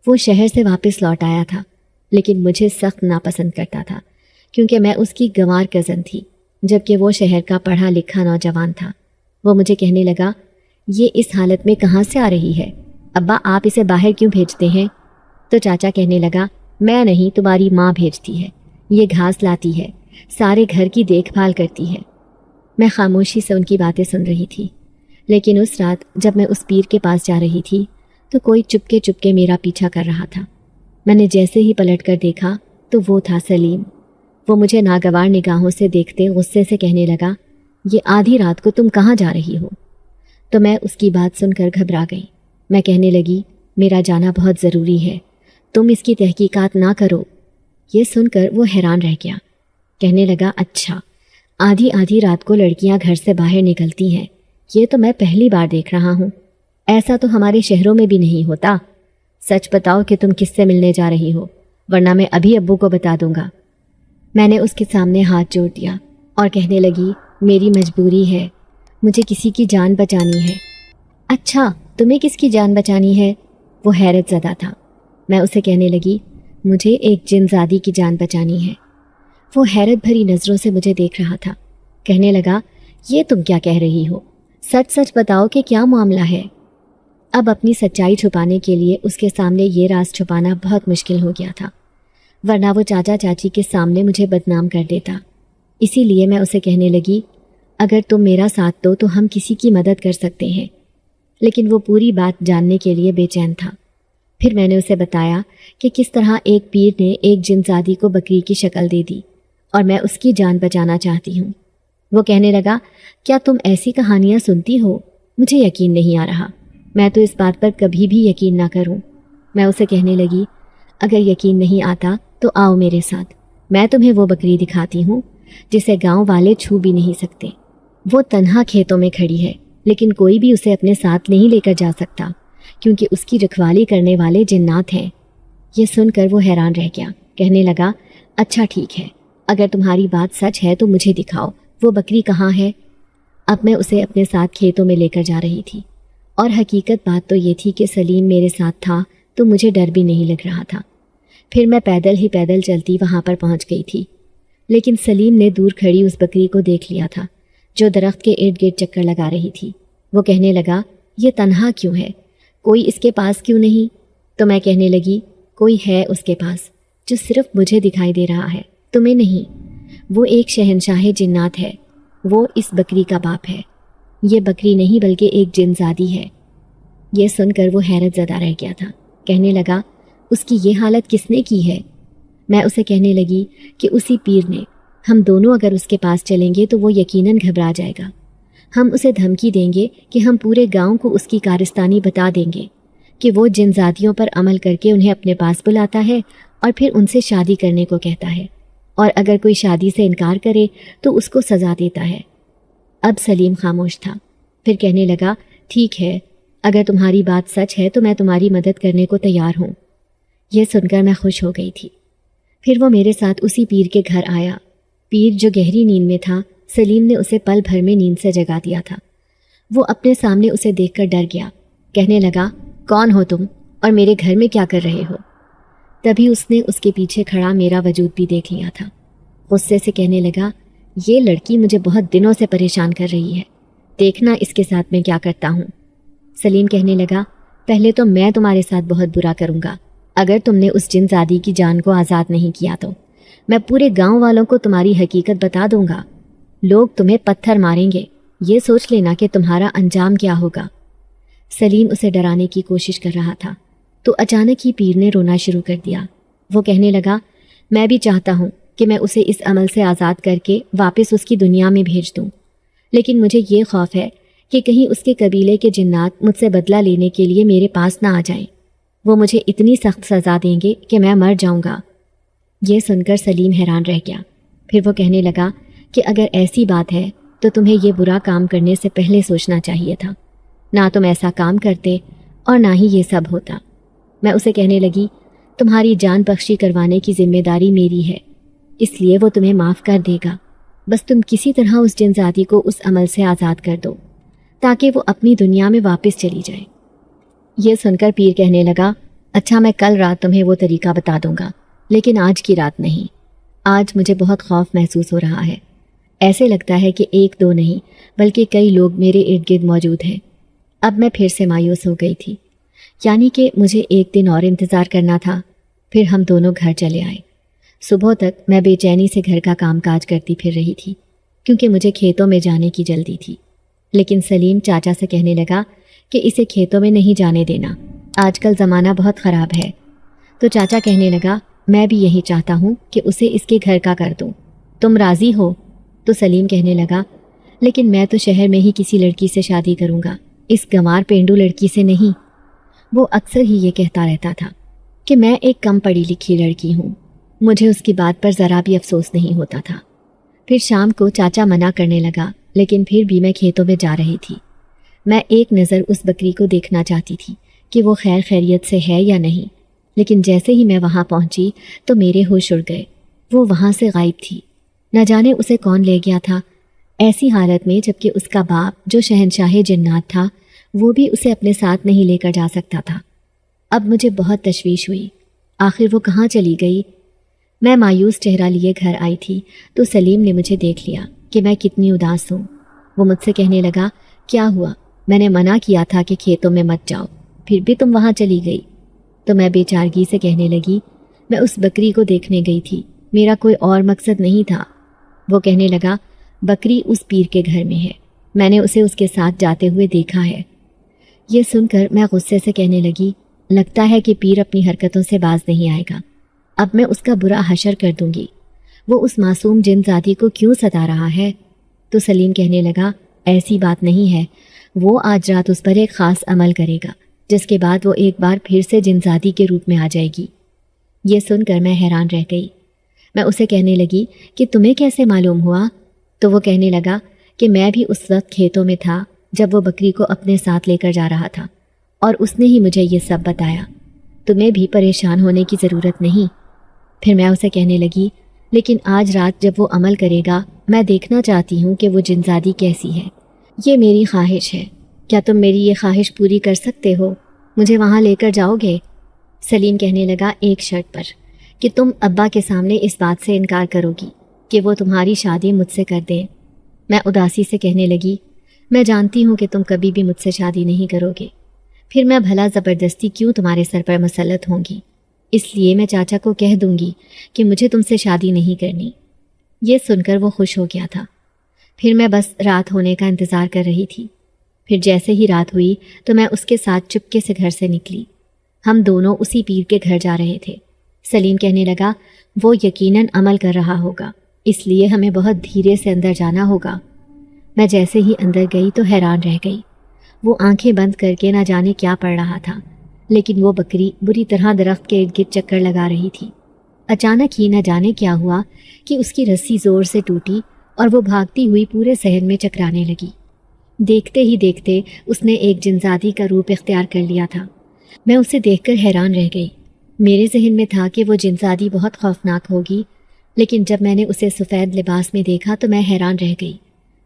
وہ شہر سے واپس لوٹ آیا تھا، لیکن مجھے سخت ناپسند کرتا تھا کیونکہ میں اس کی گنوار کزن تھی، جبکہ وہ شہر کا پڑھا لکھا نوجوان تھا۔ وہ مجھے کہنے لگا، یہ اس حالت میں کہاں سے آ رہی ہے؟ ابا آپ اسے باہر کیوں بھیجتے ہیں؟ تو چاچا کہنے لگا، میں نہیں، تمہاری ماں بھیجتی ہے، یہ گھاس لاتی ہے، سارے گھر کی دیکھ بھال کرتی ہے۔ میں خاموشی سے ان کی باتیں سن رہی تھی، لیکن اس رات جب میں اس پیر کے پاس جا رہی تھی تو کوئی چپکے چپکے میرا پیچھا کر رہا تھا۔ میں نے جیسے ہی پلٹ کر دیکھا تو وہ تھا سلیم۔ وہ مجھے ناگوار نگاہوں سے دیکھتے غصے سے کہنے لگا، یہ آدھی رات کو تم کہاں جا رہی ہو؟ تو میں اس کی بات سن کر گھبرا گئی۔ میں کہنے لگی، میرا جانا بہت ضروری ہے، تم اس کی تحقیقات نہ کرو۔ یہ سن کر وہ حیران رہ گیا، کہنے لگا، اچھا، آدھی رات کو لڑکیاں گھر سے باہر نکلتی ہیں، یہ تو میں پہلی بار دیکھ رہا ہوں، ایسا تو ہمارے شہروں میں بھی نہیں ہوتا۔ سچ بتاؤ کہ تم کس سے ملنے جا رہی ہو، ورنہ میں ابھی ابو کو بتا دوں گا۔ میں نے اس کے سامنے ہاتھ جوڑ دیا اور کہنے لگی، میری مجبوری ہے، مجھے کسی کی جان بچانی ہے۔ اچھا، تمہیں کس کی جان بچانی ہے؟ وہ حیرت زدہ تھا۔ میں اسے کہنے لگی، مجھے ایک جن زادی کی جان بچانی ہے۔ وہ حیرت بھری نظروں سے مجھے دیکھ رہا تھا، کہنے لگا، یہ تم کیا کہہ رہی ہو؟ سچ سچ بتاؤ کہ کیا معاملہ ہے؟ اب اپنی سچائی چھپانے کے لیے اس کے سامنے یہ راز چھپانا بہت مشکل ہو گیا تھا، ورنہ وہ چاچا چاچی کے سامنے مجھے بدنام کر دیتا۔ اسی لیے میں اسے کہنے لگی، اگر تم میرا ساتھ دو تو ہم کسی کی مدد کر سکتے ہیں۔ لیکن وہ پوری بات جاننے کے لیے بے چین تھا۔ پھر میں نے اسے بتایا کہ کس طرح ایک پیر نے ایک جن زادی کو بکری کی شکل دے دی اور میں اس کی جان بچانا چاہتی ہوں۔ وہ کہنے لگا، کیا تم ایسی کہانیاں سنتی ہو؟ مجھے یقین نہیں آ رہا، میں تو اس بات پر کبھی بھی یقین نہ کروں۔ میں اسے کہنے لگی اگر یقین نہیں آتا تو آؤ میرے ساتھ، میں تمہیں وہ بکری دکھاتی ہوں جسے گاؤں والے چھو بھی نہیں سکتے۔ وہ تنہا کھیتوں میں کھڑی ہے لیکن کوئی بھی اسے اپنے ساتھ نہیں لے کر جا سکتا کیونکہ اس کی رکھوالی کرنے والے جنات ہیں۔ یہ سن کر وہ حیران رہ گیا، کہنے لگا اچھا ٹھیک ہے، اگر تمہاری بات سچ ہے تو مجھے دکھاؤ وہ بکری کہاں ہے۔ اب میں اسے اپنے ساتھ کھیتوں میں لے کر جا رہی تھی، اور حقیقت بات تو یہ تھی کہ سلیم میرے ساتھ تھا تو مجھے ڈر بھی نہیں لگ رہا تھا۔ پھر میں پیدل چلتی وہاں پر پہنچ گئی تھی، لیکن سلیم نے دور کھڑی اس بکری کو دیکھ لیا تھا جو درخت کے ارد گرد چکر لگا رہی تھی۔ وہ کہنے لگا یہ تنہا کیوں ہے، کوئی اس کے پاس کیوں نہیں؟ تو میں کہنے لگی کوئی ہے اس کے پاس جو صرف مجھے دکھائی دے رہا ہے، تمہیں نہیں۔ وہ ایک شہنشاہ جنات ہے، وہ اس بکری کا باپ ہے۔ یہ بکری نہیں بلکہ ایک جن زادی ہے۔ یہ سن کر وہ حیرت زدہ رہ گیا تھا، کہنے لگا اس کی یہ حالت کس نے کی ہے؟ میں اسے کہنے لگی کہ اسی پیر نے، ہم دونوں اگر اس کے پاس چلیں گے تو وہ یقیناً گھبرا جائے گا۔ ہم اسے دھمکی دیں گے کہ ہم پورے گاؤں کو اس کی کارستانی بتا دیں گے کہ وہ جن زادیوں پر عمل کر کے انہیں اپنے پاس بلاتا ہے اور پھر ان سے شادی کرنے کو کہتا ہے، اور اگر کوئی شادی سے انکار کرے تو اس کو سزا دیتا ہے۔ اب سلیم خاموش تھا، پھر کہنے لگا ٹھیک ہے، اگر تمہاری بات سچ ہے تو میں تمہاری مدد کرنے کو تیار ہوں۔ یہ سن کر میں خوش ہو گئی تھی۔ پھر وہ میرے ساتھ اسی پیر کے گھر آیا۔ پیر جو گہری نیند میں تھا، سلیم نے اسے پل بھر میں نیند سے جگا دیا تھا۔ وہ اپنے سامنے اسے دیکھ کر ڈر گیا، کہنے لگا کون ہو تم اور میرے گھر میں کیا کر رہے ہو؟ تبھی اس نے اس کے پیچھے کھڑا میرا وجود بھی دیکھ لیا تھا۔ غصے سے کہنے لگا یہ لڑکی مجھے بہت دنوں سے پریشان کر رہی ہے، دیکھنا اس کے ساتھ میں کیا کرتا ہوں۔ سلیم کہنے لگا پہلے تو میں تمہارے ساتھ بہت برا کروں گا اگر تم نے اس جن زادی کی جان کو آزاد نہیں کیا تو۔ میں پورے گاؤں والوں کو تمہاری حقیقت بتا دوں گا، لوگ تمہیں پتھر ماریں گے، یہ سوچ لینا کہ تمہارا انجام کیا ہوگا۔ سلیم اسے ڈرانے کی کوشش کر رہا تھا تو اچانک ہی پیر نے رونا شروع کر دیا۔ وہ کہنے لگا میں بھی چاہتا ہوں کہ میں اسے اس عمل سے آزاد کر کے واپس اس کی دنیا میں بھیج دوں، لیکن مجھے یہ خوف ہے کہ کہیں اس کے قبیلے کے جنات مجھ سے بدلہ لینے کے لیے میرے پاس نہ آ جائیں، وہ مجھے اتنی سخت سزا دیں گے کہ میں مر جاؤں گا۔ یہ سن کر سلیم حیران رہ گیا، پھر وہ کہنے لگا کہ اگر ایسی بات ہے تو تمہیں یہ برا کام کرنے سے پہلے سوچنا چاہیے تھا، نہ تم ایسا کام کرتے اور نہ ہی یہ سب ہوتا۔ میں اسے کہنے لگی تمہاری جان بخشی کروانے کی ذمہ داری میری ہے، اس لیے وہ تمہیں معاف کر دے گا، بس تم کسی طرح اس جن ذاتی کو اس عمل سے آزاد کر دو تاکہ وہ اپنی دنیا میں واپس چلی جائے۔ یہ سن کر پیر کہنے لگا اچھا میں کل رات تمہیں وہ طریقہ بتا دوں گا، لیکن آج کی رات نہیں۔ آج مجھے بہت خوف محسوس ہو رہا ہے، ایسے لگتا ہے کہ ایک دو نہیں بلکہ کئی لوگ میرے ارد گرد موجود ہیں۔ اب میں پھر سے مایوس ہو گئی تھی، یعنی کہ مجھے ایک دن اور انتظار کرنا تھا۔ پھر ہم دونوں گھر چلے آئے۔ صبح تک میں بے چینی سے گھر کا کام کاج کرتی پھر رہی تھی کیونکہ مجھے کھیتوں میں جانے کی جلدی تھی، لیکن سلیم چاچا سے کہنے لگا کہ اسے کھیتوں میں نہیں جانے دینا، آج کل زمانہ بہت خراب ہے۔ تو چاچا کہنے لگا میں بھی یہی چاہتا ہوں کہ اسے اس کے گھر کا کر دوں، تم راضی ہو؟ تو سلیم کہنے لگا لیکن میں تو شہر میں ہی کسی لڑکی سے شادی کروں گا، اس گنوار پینڈو لڑکی سے نہیں۔ وہ اکثر ہی یہ کہتا رہتا تھا کہ میں ایک کم پڑھی لکھی لڑکی ہوں۔ مجھے اس کی بات پر ذرا بھی افسوس نہیں ہوتا تھا۔ پھر شام کو چاچا منع کرنے لگا، لیکن پھر بھی میں کھیتوں میں جا رہی تھی۔ میں ایک نظر اس بکری کو دیکھنا چاہتی تھی کہ وہ خیر خیریت سے ہے یا نہیں، لیکن جیسے ہی میں وہاں پہنچی تو میرے ہوش اڑ گئے، وہ وہاں سے غائب تھی۔ نہ جانے اسے کون لے گیا تھا، ایسی حالت میں جبکہ اس کا باپ جو شہنشاہ جنات تھا وہ بھی اسے اپنے ساتھ نہیں لے کر جا سکتا تھا۔ اب مجھے بہت تشویش ہوئی، آخر وہ کہاں چلی گئی؟ میں مایوس چہرہ لیے گھر آئی تھی تو سلیم نے مجھے دیکھ لیا کہ میں کتنی اداس ہوں۔ وہ مجھ سے کہنے لگا کیا ہوا؟ میں نے منع کیا تھا کہ کھیتوں میں مت جاؤ، پھر بھی تم وہاں چلی گئی۔ تو میں بے چارگی سے کہنے لگی میں اس بکری کو دیکھنے گئی تھی، میرا کوئی اور مقصد نہیں تھا۔ وہ کہنے لگا بکری اس پیر کے گھر میں ہے، میں نے اسے اس کے ساتھ جاتے ہوئے دیکھا ہے۔ یہ سن کر میں غصے سے کہنے لگی لگتا ہے کہ پیر اپنی حرکتوں سے باز نہیں آئے گا، اب میں اس کا برا حشر کر دوں گی، وہ اس معصوم جن ذاتی کو کیوں ستا رہا ہے؟ تو سلیم کہنے لگا ایسی بات نہیں ہے، وہ آج رات اس پر ایک خاص عمل کرے گا جس کے بعد وہ ایک بار پھر سے جنزادی کے روپ میں آ جائے گی۔ یہ سن کر میں حیران رہ گئی۔ میں اسے کہنے لگی کہ تمہیں کیسے معلوم ہوا؟ تو وہ کہنے لگا کہ میں بھی اس وقت کھیتوں میں تھا جب وہ بکری کو اپنے ساتھ لے کر جا رہا تھا، اور اس نے ہی مجھے یہ سب بتایا۔ تمہیں بھی پریشان ہونے کی ضرورت نہیں۔ پھر میں اسے کہنے لگی لیکن آج رات جب وہ عمل کرے گا میں دیکھنا چاہتی ہوں کہ وہ جنزادی کیسی ہے۔ یہ میری خواہش ہے، کیا تم میری یہ خواہش پوری کر سکتے ہو؟ مجھے وہاں لے کر جاؤ گے؟ سلیم کہنے لگا ایک شرط پر، کہ تم ابا کے سامنے اس بات سے انکار کرو گی کہ وہ تمہاری شادی مجھ سے کر دیں۔ میں اداسی سے کہنے لگی میں جانتی ہوں کہ تم کبھی بھی مجھ سے شادی نہیں کرو گے، پھر میں بھلا زبردستی کیوں تمہارے سر پر مسلط ہوں گی؟ اس لیے میں چاچا کو کہہ دوں گی کہ مجھے تم سے شادی نہیں کرنی۔ یہ سن کر وہ خوش ہو گیا تھا۔ پھر میں بس رات ہونے کا انتظار کر رہی تھی۔ پھر جیسے ہی رات ہوئی تو میں اس کے ساتھ چپکے سے گھر سے نکلی۔ ہم دونوں اسی پیر کے گھر جا رہے تھے۔ سلیم کہنے لگا وہ یقیناً عمل کر رہا ہوگا، اس لیے ہمیں بہت دھیرے سے اندر جانا ہوگا۔ میں جیسے ہی اندر گئی تو حیران رہ گئی۔ وہ آنکھیں بند کر کے نہ جانے کیا پڑھ رہا تھا، لیکن وہ بکری بری طرح درخت کے ارد گرد چکر لگا رہی تھی۔ اچانک ہی نہ جانے کیا ہوا کہ اس کی رسی زور سے ٹوٹی اور وہ بھاگتی ہوئی پورے صحن میں چکرانے لگی۔ دیکھتے ہی دیکھتے اس نے ایک جنزادی کا روپ اختیار کر لیا تھا۔ میں اسے دیکھ کر حیران رہ گئی۔ میرے ذہن میں تھا کہ وہ جنزادی بہت خوفناک ہوگی، لیکن جب میں نے اسے سفید لباس میں دیکھا تو میں حیران رہ گئی۔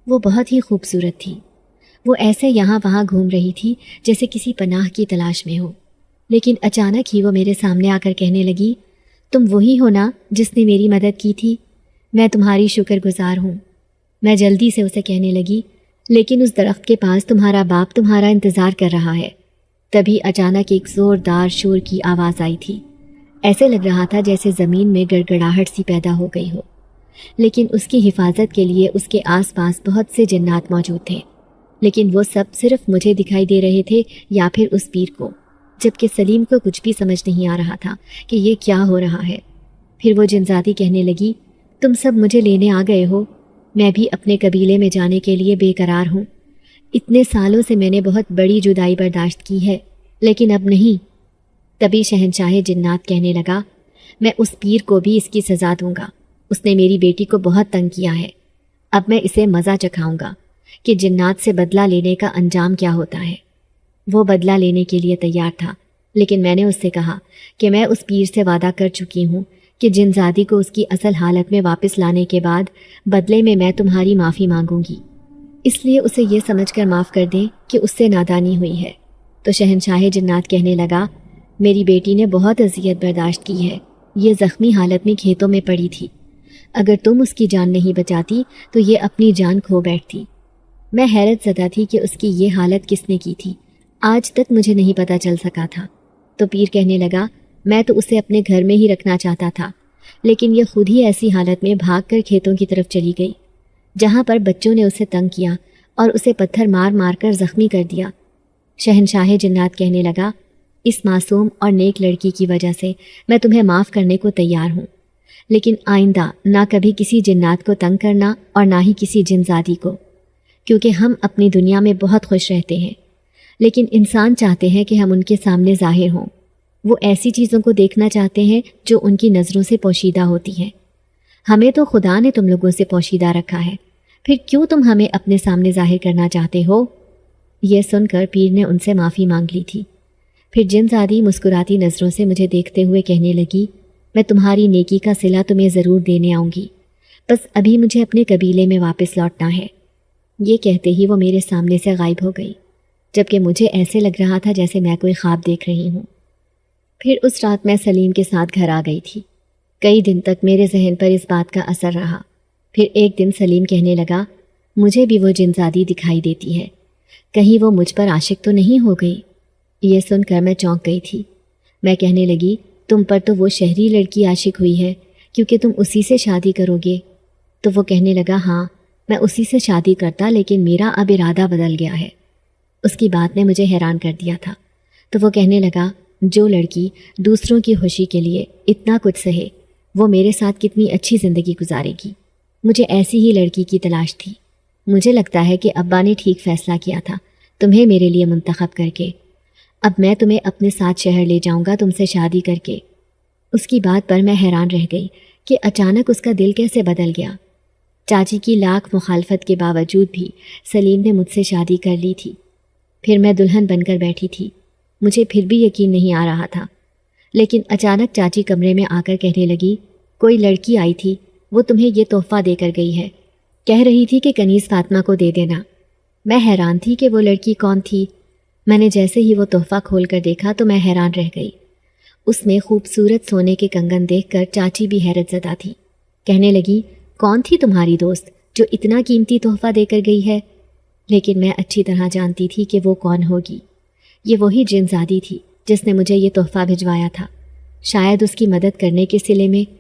وہ بہت ہی خوبصورت تھی۔ وہ ایسے یہاں وہاں گھوم رہی تھی جیسے کسی پناہ کی تلاش میں ہو، لیکن اچانک ہی وہ میرے سامنے آ کر کہنے لگی تم وہی ہو نا جس نے میری مدد کی تھی؟ میں تمہاری شکر گزار ہوں۔ میں جلدی سے اسے کہنے لگی لیکن اس درخت کے پاس تمہارا باپ تمہارا انتظار کر رہا ہے۔ تبھی اچانک ایک زوردار شور کی آواز آئی تھی۔ ایسے لگ رہا تھا جیسے زمین میں گڑگڑاہٹ سی پیدا ہو گئی ہو، لیکن اس کی حفاظت کے لیے اس کے آس پاس بہت سے جنات موجود تھے، لیکن وہ سب صرف مجھے دکھائی دے رہے تھے یا پھر اس پیر کو، جبکہ سلیم کو کچھ بھی سمجھ نہیں آ رہا تھا کہ یہ کیا ہو رہا ہے۔ پھر وہ جنزادی کہنے لگی تم سب مجھے لینے آ گئے ہو، میں بھی اپنے قبیلے میں جانے کے لیے بے قرار ہوں۔ اتنے سالوں سے میں نے بہت بڑی جدائی برداشت کی ہے، لیکن اب نہیں۔ تبھی شہنشاہ جنات کہنے لگا میں اس پیر کو بھی اس کی سزا دوں گا، اس نے میری بیٹی کو بہت تنگ کیا ہے۔ اب میں اسے مزہ چکھاؤں گا کہ جنات سے بدلہ لینے کا انجام کیا ہوتا ہے۔ وہ بدلہ لینے کے لیے تیار تھا، لیکن میں نے اس سے کہا کہ میں اس پیر سے وعدہ کر چکی ہوں کہ جنزادی کو اس کی اصل حالت میں واپس لانے کے بعد بدلے میں تمہاری معافی مانگوں گی، اس لیے اسے یہ سمجھ کر معاف کر دیں کہ اس سے نادانی ہوئی ہے۔ تو شہنشاہ جنات کہنے لگا میری بیٹی نے بہت اذیت برداشت کی ہے، یہ زخمی حالت میں کھیتوں میں پڑی تھی، اگر تم اس کی جان نہیں بچاتی تو یہ اپنی جان کھو بیٹھتی۔ میں حیرت زدہ تھی کہ اس کی یہ حالت کس نے کی تھی، آج تک مجھے نہیں پتہ چل سکا تھا۔ تو پیر کہنے لگا میں تو اسے اپنے گھر میں ہی رکھنا چاہتا تھا، لیکن یہ خود ہی ایسی حالت میں بھاگ کر کھیتوں کی طرف چلی گئی جہاں پر بچوں نے اسے تنگ کیا اور اسے پتھر مار مار کر زخمی کر دیا۔ شہنشاہ جنات کہنے لگا اس معصوم اور نیک لڑکی کی وجہ سے میں تمہیں معاف کرنے کو تیار ہوں، لیکن آئندہ نہ کبھی کسی جنات کو تنگ کرنا اور نہ ہی کسی جنزادی کو، کیونکہ ہم اپنی دنیا میں بہت خوش رہتے ہیں، لیکن انسان چاہتے ہیں کہ ہم ان کے سامنے ظاہر ہوں۔ وہ ایسی چیزوں کو دیکھنا چاہتے ہیں جو ان کی نظروں سے پوشیدہ ہوتی ہیں۔ ہمیں تو خدا نے تم لوگوں سے پوشیدہ رکھا ہے، پھر کیوں تم ہمیں اپنے سامنے ظاہر کرنا چاہتے ہو؟ یہ سن کر پیر نے ان سے معافی مانگ لی تھی۔ پھر جنزادی مسکراتی نظروں سے مجھے دیکھتے ہوئے کہنے لگی میں تمہاری نیکی کا صلہ تمہیں ضرور دینے آؤں گی، بس ابھی مجھے اپنے قبیلے میں واپس لوٹنا ہے۔ یہ کہتے ہی وہ میرے سامنے سے غائب ہو گئی، جبکہ مجھے ایسے لگ رہا تھا جیسے میں کوئی خواب دیکھ رہی ہوں۔ پھر اس رات میں سلیم کے ساتھ گھر آ گئی تھی۔ کئی دن تک میرے ذہن پر اس بات کا اثر رہا۔ پھر ایک دن سلیم کہنے لگا مجھے بھی وہ جنزادی دکھائی دیتی ہے، کہیں وہ مجھ پر عاشق تو نہیں ہو گئی؟ یہ سن کر میں چونک گئی تھی۔ میں کہنے لگی تم پر تو وہ شہری لڑکی عاشق ہوئی ہے کیونکہ تم اسی سے شادی کرو گے۔ تو وہ کہنے لگا ہاں میں اسی سے شادی کرتا، لیکن میرا اب ارادہ بدل گیا ہے۔ اس کی بات نے مجھے حیران کر دیا تھا۔ تو وہ کہنے لگا جو لڑکی دوسروں کی خوشی کے لیے اتنا کچھ سہے وہ میرے ساتھ کتنی اچھی زندگی گزارے گی۔ مجھے ایسی ہی لڑکی کی تلاش تھی۔ مجھے لگتا ہے کہ ابا نے ٹھیک فیصلہ کیا تھا تمہیں میرے لیے منتخب کر کے۔ اب میں تمہیں اپنے ساتھ شہر لے جاؤں گا تم سے شادی کر کے۔ اس کی بات پر میں حیران رہ گئی کہ اچانک اس کا دل کیسے بدل گیا۔ چاچی کی لاکھ مخالفت کے باوجود بھی سلیم نے مجھ سے شادی کر لی تھی۔ پھر میں دلہن بن کر بیٹھی تھی۔ مجھے پھر بھی یقین نہیں آ رہا تھا، لیکن اچانک چاچی کمرے میں آ کر کہنے لگی، کوئی لڑکی آئی تھی، وہ تمہیں یہ تحفہ دے کر گئی ہے، کہہ رہی تھی کہ کنیز فاطمہ کو دے دینا۔ میں حیران تھی کہ وہ لڑکی کون تھی۔ میں نے جیسے ہی وہ تحفہ کھول کر دیکھا تو میں حیران رہ گئی۔ اس میں خوبصورت سونے کے کنگن دیکھ کر چاچی بھی حیرت زدہ تھی۔ کہنے لگی، کون تھی تمہاری دوست جو اتنا قیمتی تحفہ دے کر گئی ہے؟ لیکن میں اچھی طرح جانتی تھی کہ وہ کون ہوگی۔ یہ وہی جن زادی تھی جس نے مجھے یہ تحفہ بھجوایا تھا۔ شاید اس کی مدد کرنے کے صلے میں